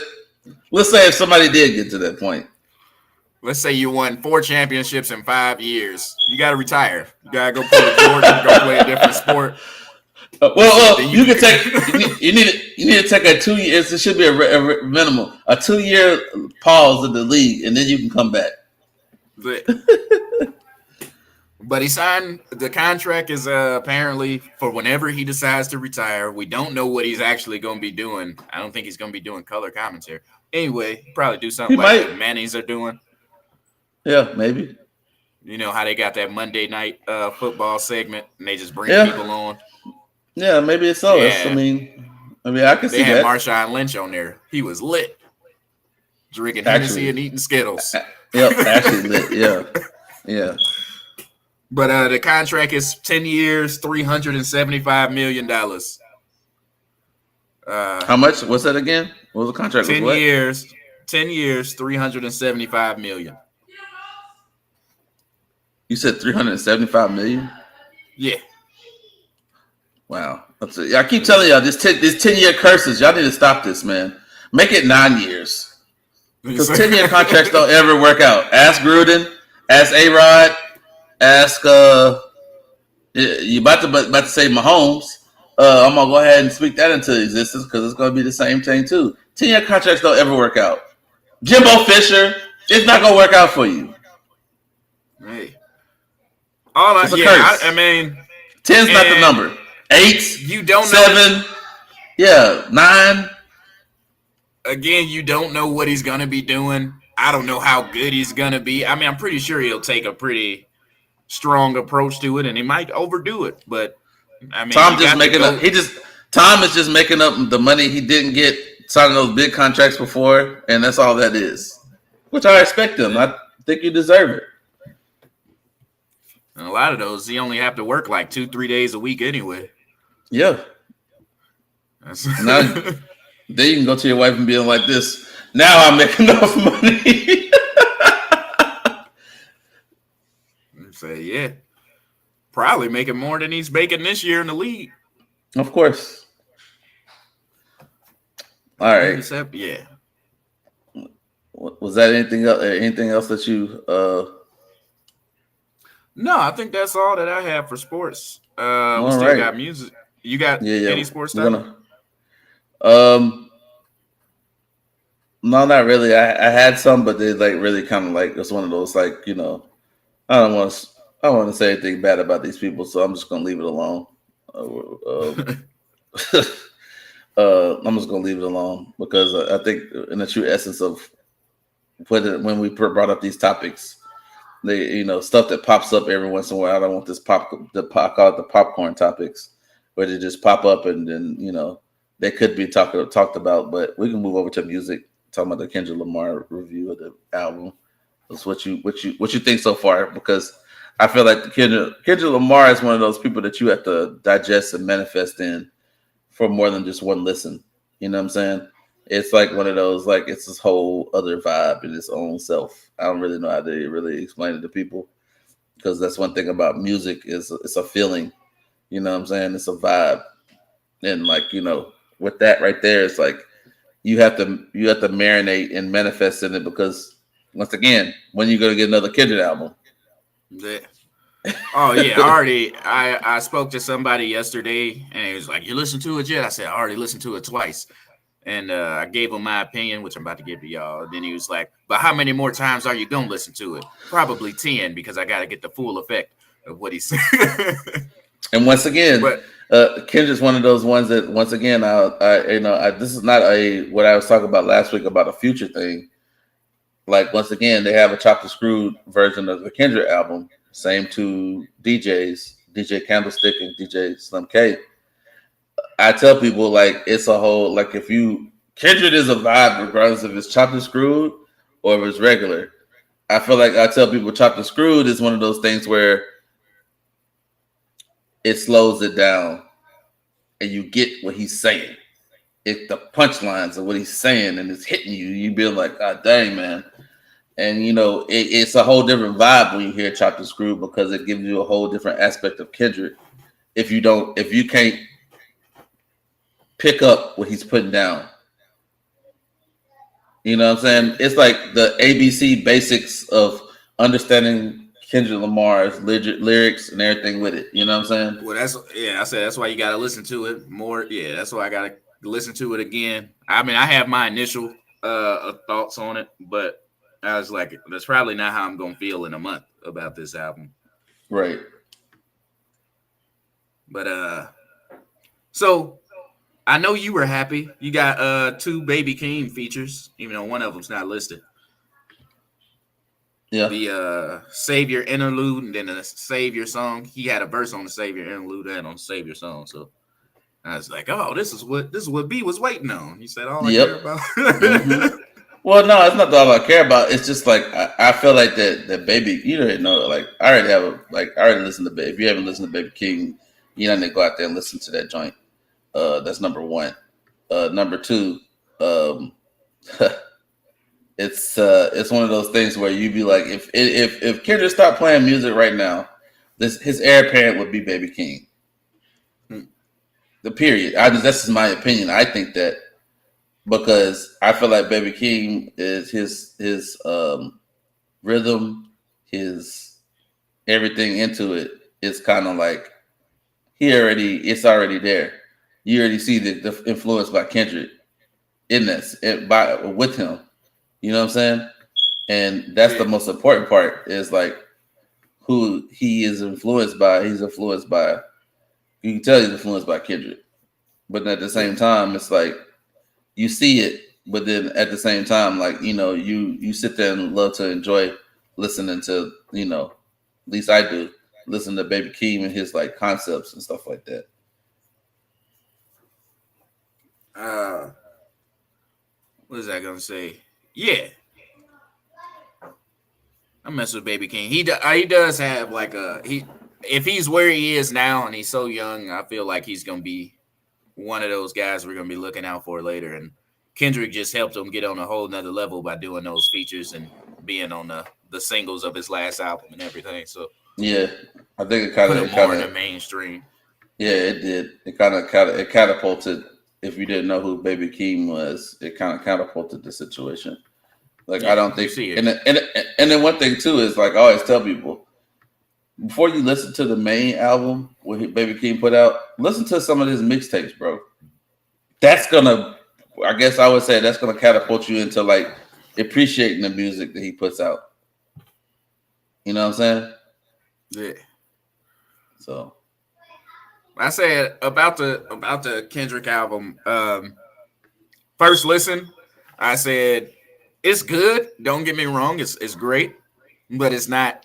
let's say if somebody did get to that point. Let's say you won 4 championships in 5 years. You got to retire. You got to go play with Jordan, go play a different sport. Well, you can take. You need to take a 2 years. It should be a minimum, a 2-year pause in the league, and then you can come back. But he signed the contract is apparently for whenever he decides to retire. We don't know what he's actually going to be doing. I don't think he's going to be doing color commentary. Anyway, probably do something like what Manny's are doing. Yeah, maybe. You know how they got that Monday night football segment, and they just bring people on. Yeah, maybe it's so. Yeah. I mean, I can see that. They had Marshawn Lynch on there. He was lit, drinking Hennessy and eating Skittles. Yep, actually lit. Yeah. But the contract is 10 years, $375 million. How much? What's that again? What was the contract? 10 years, $375 million. You said $375 million? Yeah. Wow. I keep telling y'all, this 10-year curses, y'all need to stop this, man. Make it 9 years. Because 10-year contracts don't ever work out. Ask Gruden, ask A-Rod, ask you about to say Mahomes. I'm gonna go ahead and speak that into existence because it's gonna be the same thing too. 10-year contracts don't ever work out. Jimbo Fisher, it's not gonna work out for you. Hey, I mean, 10's not the number. 8, you don't 7, know. 9. Again, you don't know what he's gonna be doing. I don't know how good he's gonna be. I mean, I'm pretty sure he'll take a pretty strong approach to it, and he might overdo it. But I mean, Tom is just making up the money he didn't get signing those big contracts before, and that's all that is. Which I expect him. I think you deserve it. And a lot of those, he only have to work like 2-3 days a week anyway. Yeah. Now, then you can go to your wife and be like this. Now I make enough money. Say, yeah. Probably making more than he's making this year in the league. Of course. All right. Yeah. Was that anything else? Anything else that you? No, I think that's all that I have for sports. We still got music. You got any sports stuff? No, not really. I had some, but they like really kind of like it's one of those like I don't want to say anything bad about these people, so I'm just gonna leave it alone. I'm just gonna leave it alone because I think in the true essence of when we brought up these topics, they stuff that pops up every once in a while. I don't want this call it the popcorn topics, where they just pop up and then they could be talked about. But we can move over to music. Talking about the Kendrick Lamar review of the album. That's what you think so far, because I feel like Kendrick Lamar is one of those people that you have to digest and manifest in for more than just one listen. You know what I'm saying? It's like one of those, like it's this whole other vibe in its own self. I don't really know how to really explain it to people, because that's one thing about music is it's a feeling. You know what I'm saying? It's a vibe. And like, with that right there, it's like you have to marinate and manifest in it, because once again, when you gonna get another Kendrick album? Yeah. Oh yeah, I spoke to somebody yesterday and he was like, "You listened to it yet?" I said, "I already listened to it twice." And I gave him my opinion, which I'm about to give to y'all. Then he was like, "But how many more times are you gonna listen to it?" Probably 10, because I got to get the full effect of what he said. And once again, Kendrick's one of those ones that, once again, this is not what I was talking about last week about a future thing. Like, once again, they have a chopped and screwed version of the Kendrick album. Same two DJs, DJ Candlestick and DJ Slim K. I tell people, like, it's a whole, like, Kendrick is a vibe regardless if it's chopped and screwed or if it's regular. I feel like I tell people chopped and screwed is one of those things where it slows it down and you get what he's saying. It's the punchlines of what he's saying and it's hitting you. You be like, God dang, man. And it's a whole different vibe when you hear chopped and screwed, because it gives you a whole different aspect of Kendrick. If you can't pick up what he's putting down. You know what I'm saying? It's like the ABC basics of understanding Kendrick Lamar's lyrics and everything with it. You know what I'm saying? Well, I said that's why you got to listen to it more. Yeah, that's why I got to listen to it again. I mean, I have my initial thoughts on it, but I was like, that's probably not how I'm going to feel in a month about this album. Right. But so I know you were happy. You got 2 Baby Keem features, even though one of them's not listed. Yeah. The Savior interlude and then the Savior song. He had a verse on the Savior interlude and on the Savior song. So I was like, oh, this is what B was waiting on. He said, all I care about. Mm-hmm. Well, no, it's not all I care about. It's just like I feel like that Baby, you already know, like I already listened to Baby. If you haven't listened to Baby King, you need to go out there and listen to that joint. That's number one. Number two, it's one of those things where you be like, if Kendrick stopped playing music right now, his heir apparent would be Baby King. The period. That's just my opinion. I think that, because I feel like Baby King is his rhythm, his everything into it is kind of like it's already there. You already see the influence by Kendrick in this with him. You know what I'm saying? And that's the most important part, is like who he is influenced by. He's influenced by, you can tell he's influenced by Kendrick. But at the same time, it's like you see it, but then at the same time, like, you sit there and love to enjoy listening to, at least I do, listen to Baby Keem and his like concepts and stuff like that. what is that gonna say? Yeah, I mess with Baby King. He does have like he if he's where he is now and he's so young, I feel like he's gonna be one of those guys we're gonna be looking out for later. And Kendrick just helped him get on a whole nother level by doing those features and being on the singles of his last album and everything. So Yeah, I think put him more in the mainstream. yeah, it did. It catapulted. If you didn't know who Baby Keem was, it kind of catapulted the situation. Like Yeah, I don't think, and then one thing too is like I always tell people before you listen to the main album what Baby Keem put out, listen to some of his mixtapes, bro. That's gonna, I guess I would say that's gonna catapult you into like appreciating the music that he puts out. You know what I'm saying? Yeah. So I said about the Kendrick album. First listen, I said it's good. Don't get me wrong, it's great, but it's not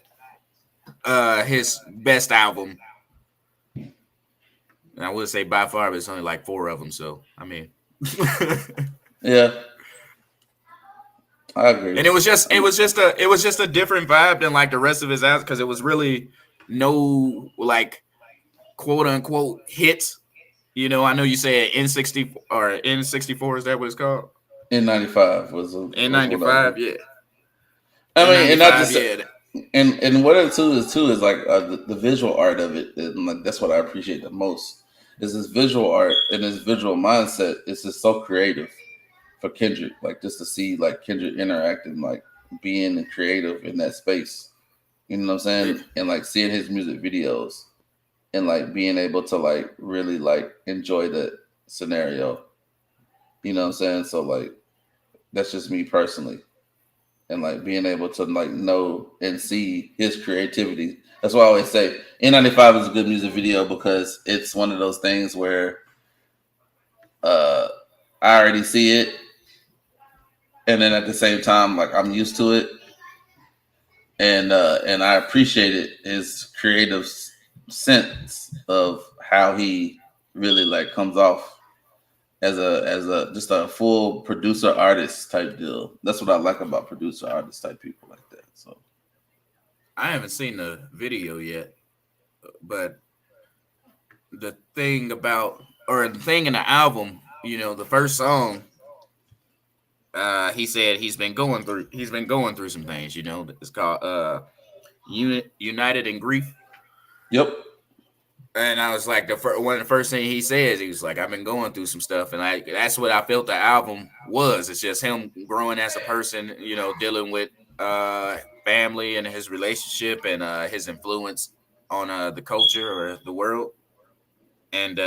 his best album. And I would say by far, but it's only like 4 of them. So I mean, yeah, I agree. And it was just a different vibe than like the rest of his albums because it was really no like quote unquote hits. You know, I know you said N60 or N64, is that what it's called? N95 was N95, yeah. I mean, and not just yeah. and what it too is like the visual art of it, and like that's what I appreciate the most. Is this visual art and this visual mindset is just so creative for Kendrick. Like just to see like Kendrick interacting, like being creative in that space. You know what I'm saying? Yeah. And like seeing his music videos and like being able to like really like enjoy the scenario. You know what I'm saying? So like that's just me personally. And like being able to like know and see his creativity. That's why I always say N95 is a good music video because it's one of those things where I already see it, and then at the same time, like I'm used to it, and I appreciate it. His creative sense of how he really like comes off as a just a full producer artist type deal. That's what I like about producer artist type people like that. So I haven't seen the video yet, but the thing in the album, you know, the first song, he said he's been going through some things, you know. It's called United in Grief. yep. And I was like, one of the first thing he says, he was like, I've been going through some stuff. And that's what I felt the album was. It's just him growing as a person, you know, dealing with family and his relationship and his influence on the culture or the world. And,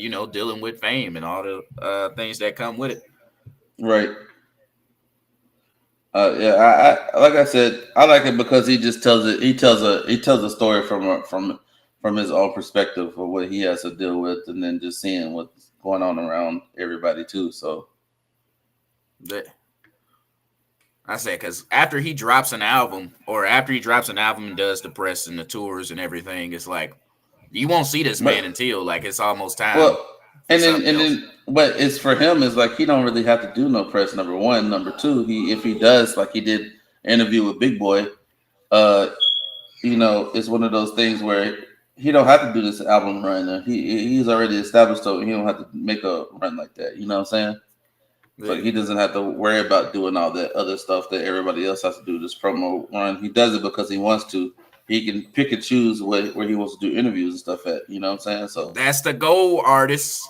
you know, dealing with fame and all the things that come with it. Right. Yeah, I like I said, I like it because he just tells it. He tells a story from his own perspective of what he has to deal with, and then just seeing what's going on around everybody too. So, I said because after he drops an album and does the press and the tours and everything, it's like you won't see this man until like it's almost time. Well, and then, but it's for him. Is like he don't really have to do no press. Number one, number two. If he does, like he did an interview with Big Boy, you know, it's one of those things where he don't have to do this album run. He's already established, so he don't have to make a run like that. You know what I'm saying? Yeah. Like he doesn't have to worry about doing all that other stuff that everybody else has to do. This promo run, he does it because he wants to. He can pick and choose where he wants to do interviews and stuff at. You know what I'm saying? So that's the goal, artists.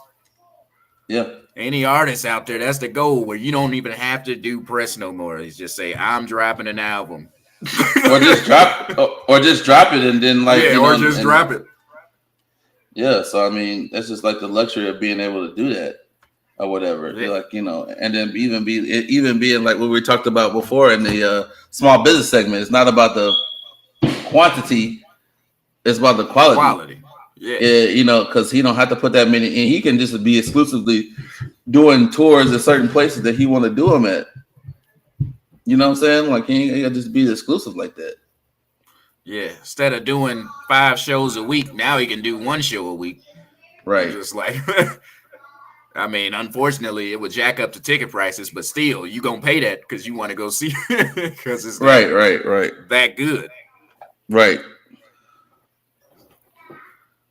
Yeah. Any artists out there, that's the goal where you don't even have to do press no more. It's just say, I'm dropping an album. or just drop it and then like drop it. Yeah, so I mean that's just like the luxury of being able to do that or whatever. Yeah. Like, you know, and then even being like what we talked about before in the small business segment, it's not about the quantity, it's about the quality. Yeah, you know, because he don't have to put that many in. He can just be exclusively doing tours at certain places that he want to do them at. You know what I'm saying? Like he ain't just be exclusive like that. Yeah, instead of doing 5 shows a week, now he can do 1 show a week. Right. Just like I mean, unfortunately, it would jack up the ticket prices, but still, you gonna pay that because you want to go see because it's Right. that good. Right.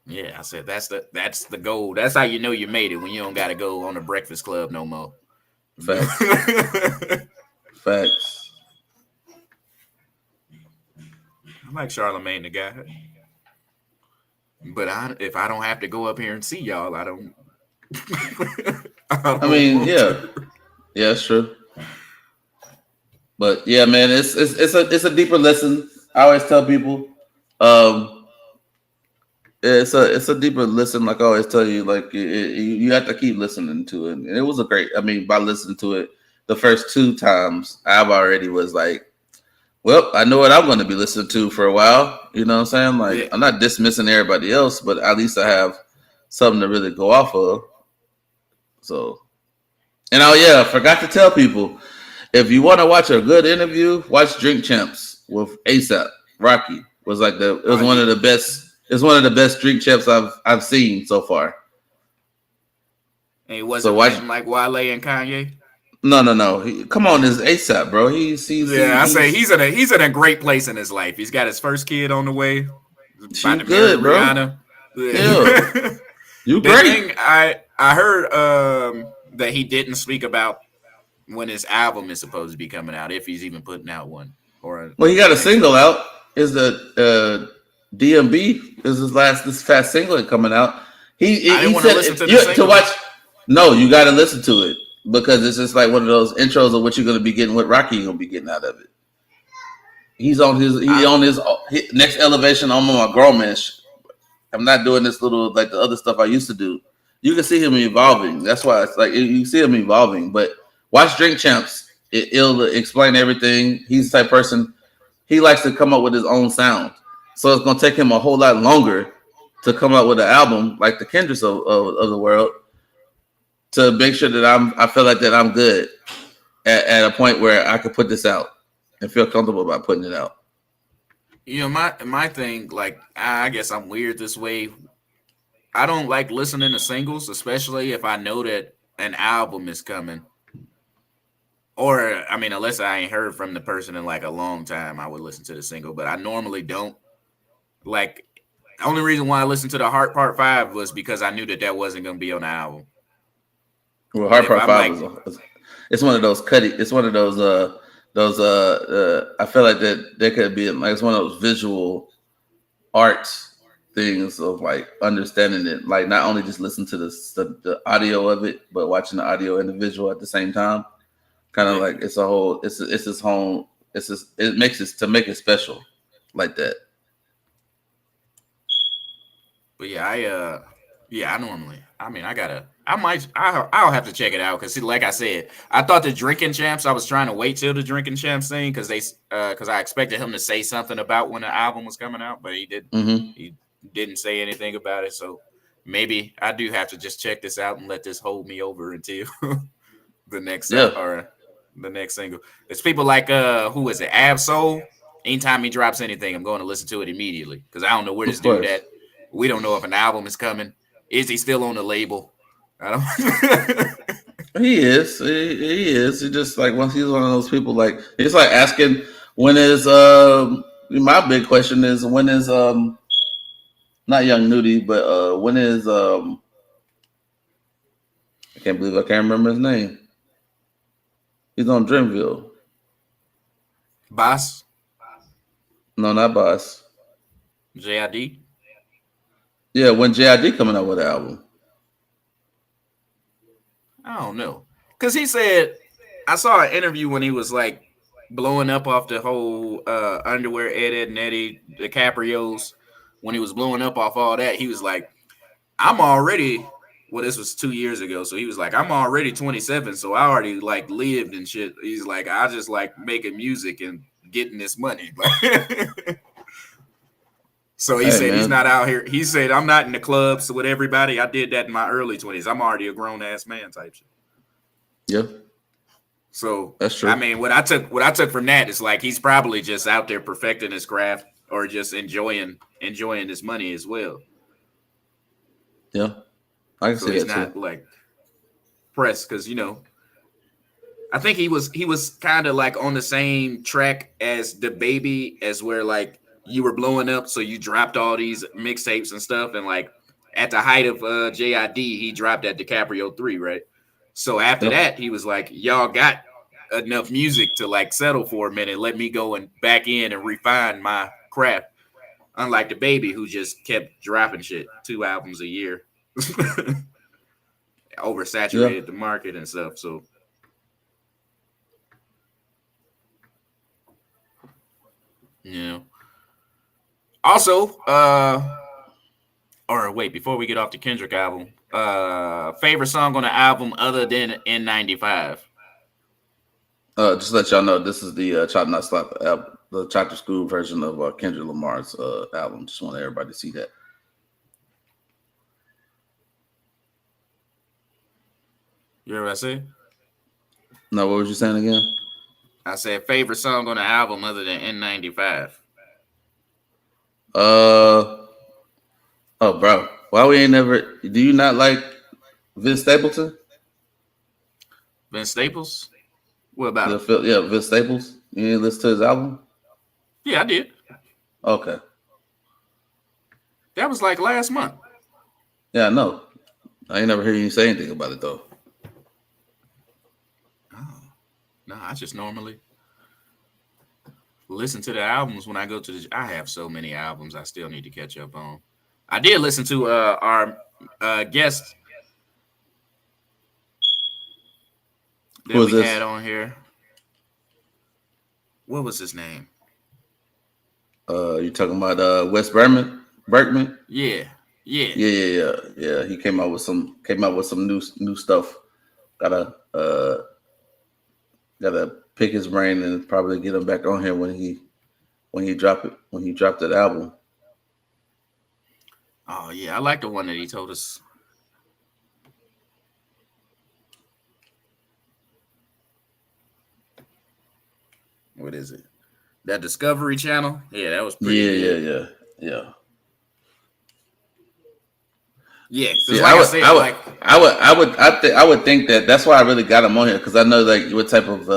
Yeah, I said that's the goal. That's how you know you made it when you don't got to go on the Breakfast Club no more. Facts. Facts. I like Charlemagne the guy, but if I don't have to go up here and see y'all, I don't. I mean, yeah, it's true. But yeah, man, it's a deeper lesson. I always tell people, um, it's a deeper lesson. Like I always tell you, like you have to keep listening to it. And it was a great. I mean, by listening to it the first 2 times, I've already was like, well, I know what I'm going to be listening to for a while. You know what I'm saying? Like, Yeah. I'm not dismissing everybody else, but at least I have something to really go off of. So, and oh yeah, I forgot to tell people, if you want to watch a good interview, watch Drink Champs with ASAP. Rocky was like it was one of the best. It's one of the best Drink Champs I've seen so far. And he wasn't fighting like Wale and Kanye. No. Come on, this ASAP, bro. He's he's in a great place in his life. He's got his first kid on the way. She good, bro. Rihanna. Yeah. You The great. thing I heard that he didn't speak about when his album is supposed to be coming out, if he's even putting out one. Well, he got a single out. Is the DMB is this fast single coming out. I didn't want to listen to the single. To watch. No, you got to listen to it because it's just like one of those intros of what you're going to be getting. What Rocky you're going to be getting out of it. He's on his next elevation. I'm on my grown man. I'm not doing this little like the other stuff I used to do. You can see him evolving. That's why it's like you see him evolving. But watch Drink Champs. It'll explain everything. He's the type of person. He likes to come up with his own sound. So it's going to take him a whole lot longer to come up with an album like the Kendricks of the world to make sure that I feel like that I'm good at a point where I could put this out and feel comfortable about putting it out. You know, my thing, like, I guess I'm weird this way. I don't like listening to singles, especially if I know that an album is coming. Or, I mean, unless I ain't heard from the person in like a long time, I would listen to the single. But I normally don't. Like, the only reason why I listened to the Heart Part 5 was because I knew that wasn't going to be on the album. Well, Heart Part 5 it's one of those it's one of those I feel like that there could be like it's one of those visual arts things of like understanding it, like not only just listen to the audio of it, but watching the audio and the visual at the same time. Kind of like it's a whole it makes it to make it special like that. But yeah, I'll have to check it out because like I said, I thought the Drinking Champs, I was trying to wait till the Drinking Champs thing because I expected him to say something about when the album was coming out, but he didn't. Mm-hmm. He didn't say anything about it, so maybe I do have to just check this out and let this hold me over until the next or the next single. It's people like who is it, Ab-Soul? Anytime he drops anything, I'm going to listen to it immediately because I don't know where this dude at. We don't know if an album is coming. Is he still on the label? I don't. He is. He is. He just like once he's one of those people. Like it's like asking when is my big question is when is not Young Nudie, but when is I can't believe I can't remember his name. He's on Dreamville. Boss? No, not Boss. JID? Yeah, when JID coming out with an album? I don't know. Because he said, I saw an interview when he was like blowing up off the whole underwear Ed and Eddie DiCaprio's. When he was blowing up off all that, he was like, I'm already, well, this was 2 years ago. So he was like, I'm already 27. So I already like lived and shit. He's like, I just like making music and getting this money. So he said, man, he's not out here. He said, I'm not in the clubs with everybody. I did that in my early 20s. I'm already a grown ass man type shit. Yeah. So that's true. I mean, what I took from that is like he's probably just out there perfecting his craft or just enjoying his money as well. Yeah. I can see he's that not too. like press because I think he was kind of like on the same track as the baby, as where like you were blowing up, so you dropped all these mixtapes and stuff, and like at the height of JID, he dropped that DiCaprio 3, right? So after that, he was like, y'all got enough music to like settle for a minute. Let me go and back in and refine my craft. Unlike the baby who just kept dropping shit, 2 albums a year. Oversaturated the market and stuff. So also, or wait, before we get off the Kendrick album, favorite song on the album other than N95? Just to let y'all know, this is the Chop Not Slap album, the Chopper School version of Kendrick Lamar's album. Just want everybody to see that. You heard what I said? No, what was you saying again? I said favorite song on the album other than N95. Oh, bro, why we ain't never? Do you not like Vince Stapleton? Vince Staples? What about him? Yeah, Vince Staples. You didn't listen to his album? Yeah, I did. Okay. That was like last month. Yeah, I know. I ain't never heard you say anything about it though. Oh, no, I just normally listen to the albums when I go to the. I have so many albums I still need to catch up on. I did listen to our guest that we had on here. What was his name? You talking about Wes Berkman? Yeah. He came out with some new stuff. Gotta pick his brain and probably get him back on here when he dropped that album. Oh yeah, I like the one that he told us. What is it? That Discovery Channel? Yeah, that was pretty good. Yeah. Yeah, See, I would think that's why I really got him on here, because I know like what type of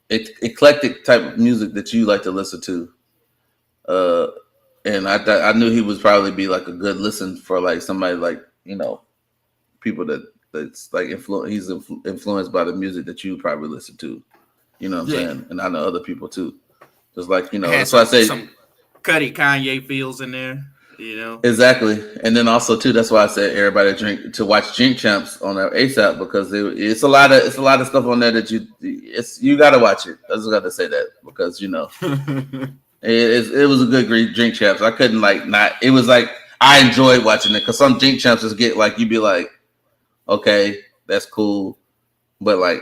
eclectic type of music that you like to listen to. And I knew he would probably be like a good listen for like somebody like, people that's like he's influenced by the music that you probably listen to. You know what I'm saying? And I know other people too. Just like, that's why I say some Cudi Kanye feels in there, Exactly. And then also too, that's why I said everybody to watch Drink Champs on our ASAP, because it's a lot of stuff on there that you gotta watch it. I just gotta say that because it was a good Drink Champs. I couldn't it was like I enjoyed watching it, because some Drink Champs just get like, you'd be like, okay, that's cool, but like,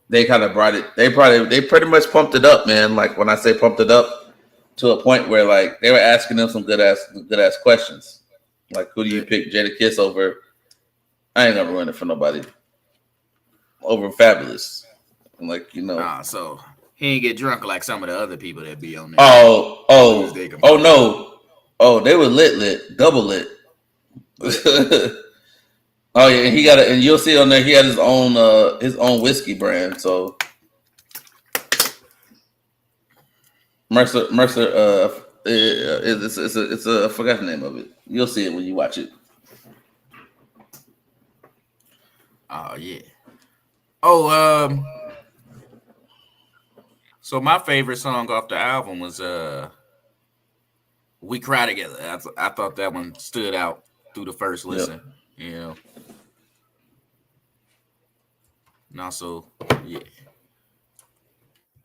they kind of brought it. They pretty much pumped it up, man. Like when I say pumped it up, to a point where like they were asking them some good ass questions. Like, who do you pick, Jada Kiss over? I ain't never running for nobody over Fabulous. And like, so he ain't get drunk like some of the other people that be on there. Oh no. Oh, they were lit, double lit. Oh yeah, and you'll see on there he had his own whiskey brand. So Mercer, it's I forgot the name of it. You'll see it when you watch it. Oh yeah. Oh, so my favorite song off the album was "We Cry Together." I thought that one stood out through the first listen. Yep. And also,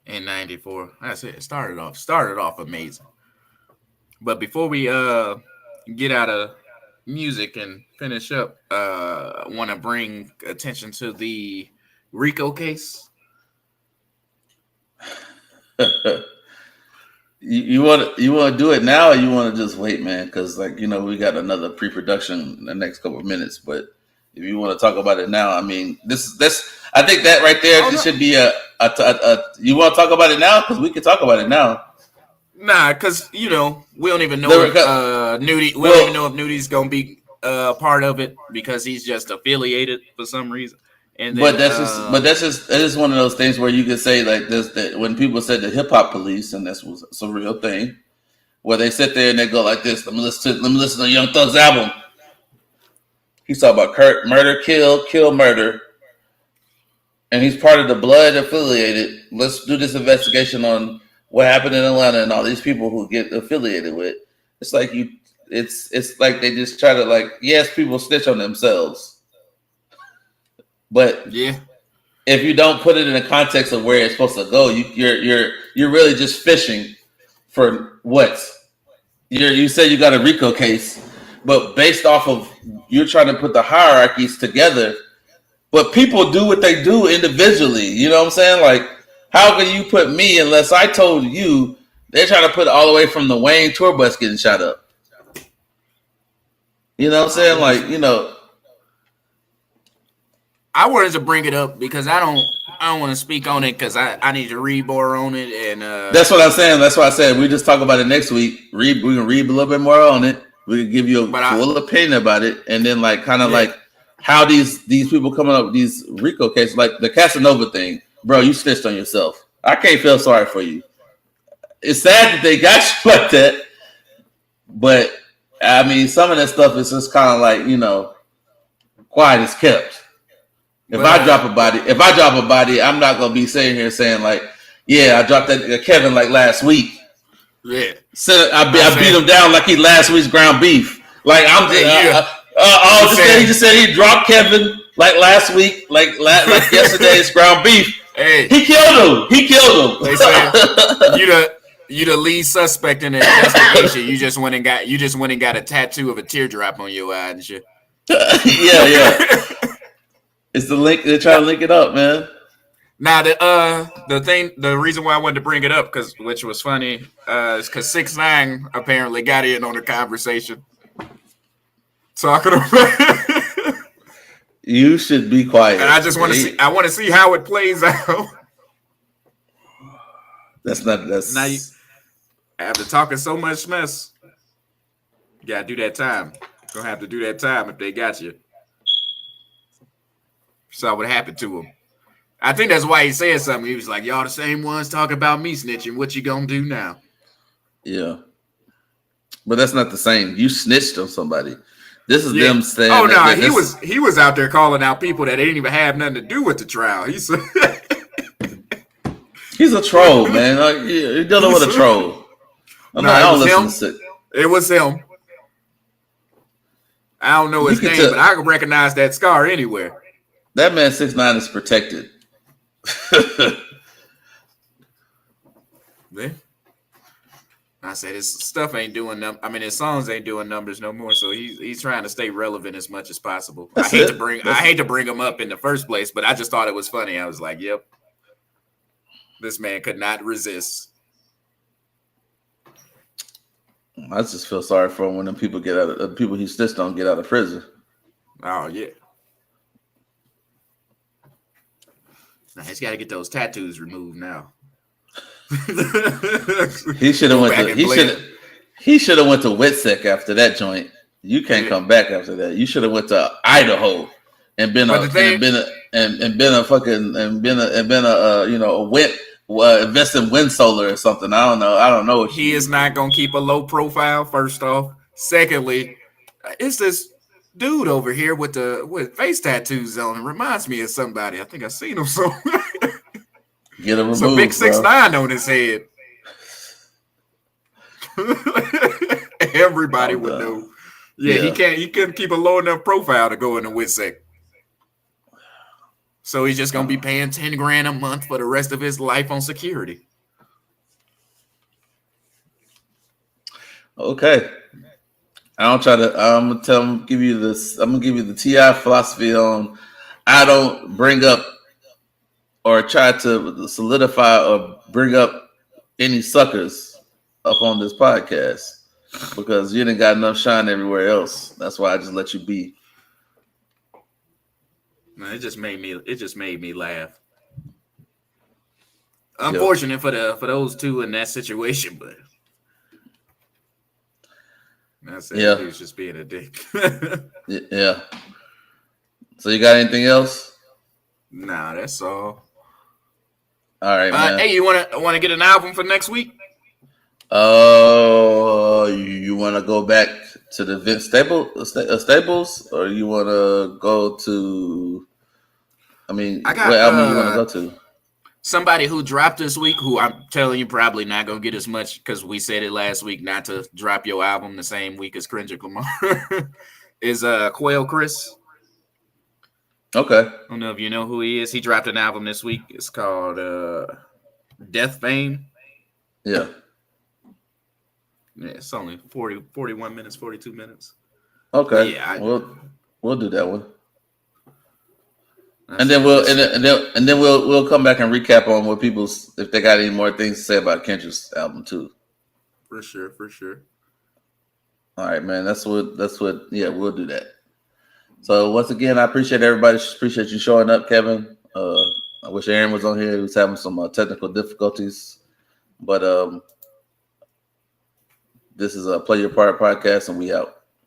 in '94, that's it. It started off amazing. But before we get out of music and finish up, I want to bring attention to the Rico case. You want to do it now, or you want to just wait, man? Because we got another pre-production in the next couple of minutes. But if you want to talk about it now, I mean, this I think that right there should be a you want to talk about it now, because we can talk about it now. Nah, because we don't even know if Nudie. We don't even know if Nudie's gonna be part of it because he's just affiliated for some reason. And then, But that's just one of those things where you could say like this, that when people said the hip hop police, and this was it's a real thing, where they sit there and they go like this. Let me listen to Young Thug's album. He's talking about murder, kill, murder, and he's part of the blood affiliated. Let's do this investigation on what happened in Atlanta and all these people who get affiliated with. It's like it's like they just try to like, yes, people snitch on themselves. But yeah, if you don't put it in the context of where it's supposed to go, you're really just fishing for what you said you got a RICO case, but based off of you're trying to put the hierarchies together. But people do what they do individually. You know what I'm saying? Like, how can you put me unless I told you? They're trying to put it all the way from the Wayne tour bus getting shot up. You know what I'm saying? Like, you know. I wanted to bring it up because I don't want to speak on it because I need to read more on it, and that's what I'm saying. That's why I said we just talk about it next week. We can read a little bit more on it. We can give you a full opinion about it, and then like kind of like how these people coming up with these RICO cases, like the Casanova thing, bro. You snitched on yourself. I can't feel sorry for you. It's sad that they got you like that, but I mean, some of that stuff is just kind of like, you know, quiet is kept. If I drop a body, I'm not gonna be sitting here saying like, yeah, I dropped that Kevin like last week. Yeah, so I beat him down like he last week's ground beef. Like I'm just he just said he dropped Kevin like last week, like yesterday's ground beef. Hey, he killed him. They said you the lead suspect in the investigation. You just went and got a tattoo of a teardrop on your eye and shit. yeah. It's the link. They're trying to link it up, man. Now the reason why I wanted to bring it up, which was funny, is because 6ix9ine apparently got in on the conversation. Talking about you should be quiet. And I just want to see. I want to see how it plays out. That's now you, after talking so much mess, you gotta do that time. You're gonna have to do that time if they got you. Saw what happened to him. I think that's why he said something. He was like, y'all the same ones talking about me snitching. What you gonna do now? Yeah. But that's not the same. You snitched on somebody. This is them saying. Oh no, he was out there calling out people that didn't even have nothing to do with the trial. He's a troll, man. Like, you're dealing with a troll. It was him. I don't know his name, but I can recognize that scar anywhere. That man 6ix9ine is protected. Yeah. I said his stuff ain't doing his songs ain't doing numbers no more. So he's trying to stay relevant as much as possible. I hate to bring him up in the first place, but I just thought it was funny. I was like, yep, this man could not resist. I just feel sorry for him when them people get out of people he snitched on get out of prison. Oh yeah. Now he's got to get those tattoos removed now. He should have went to Whitsec after that joint. You can't come back after that. You should have went to Idaho and been a invest in wind solar or something. I don't know. He is not gonna keep a low profile. First off, secondly, it's this dude over here with face tattoos on. It reminds me of somebody. I think I've seen him somewhere. Get him removed. So big 6ix9ine on his head. Everybody would know. Yeah, he couldn't keep a low enough profile to go in the WITSEC. So he's just gonna be paying $10,000 a month for the rest of his life on security. Okay. I'm gonna give you the TI philosophy on I don't bring up or try to solidify or bring up any suckers up on this podcast because you didn't got enough shine everywhere else. That's why I just let you be. Man, it just made me laugh. Unfortunate for those two in that situation, but I said Yeah. he was just being a dick. Yeah. So you got anything else? Nah, that's all. All right, man. Hey, you wanna get an album for next week? You want to go back to the Vince Staples, or you want to go to? I mean, I what got album you want to go to? somebody who dropped this week, who I'm telling you probably not gonna get as much because we said it last week not to drop your album the same week as Kendrick Lamar. Is Quail Chris. Okay. I don't know if you know who he is. He dropped an album this week. It's called Death Fame. Yeah. Yeah, it's only 41 minutes, 42 minutes. Okay. Yeah, we'll do that one. And then we'll come back and recap on what people's, if they got any more things to say about Kendrick's album too. For sure. All right, man. That's what. Yeah, we'll do that. So once again, I appreciate everybody. Appreciate you showing up, Kevin. I wish Aaron was on here. He was having some technical difficulties, but this is a Play Your Part podcast, and we out.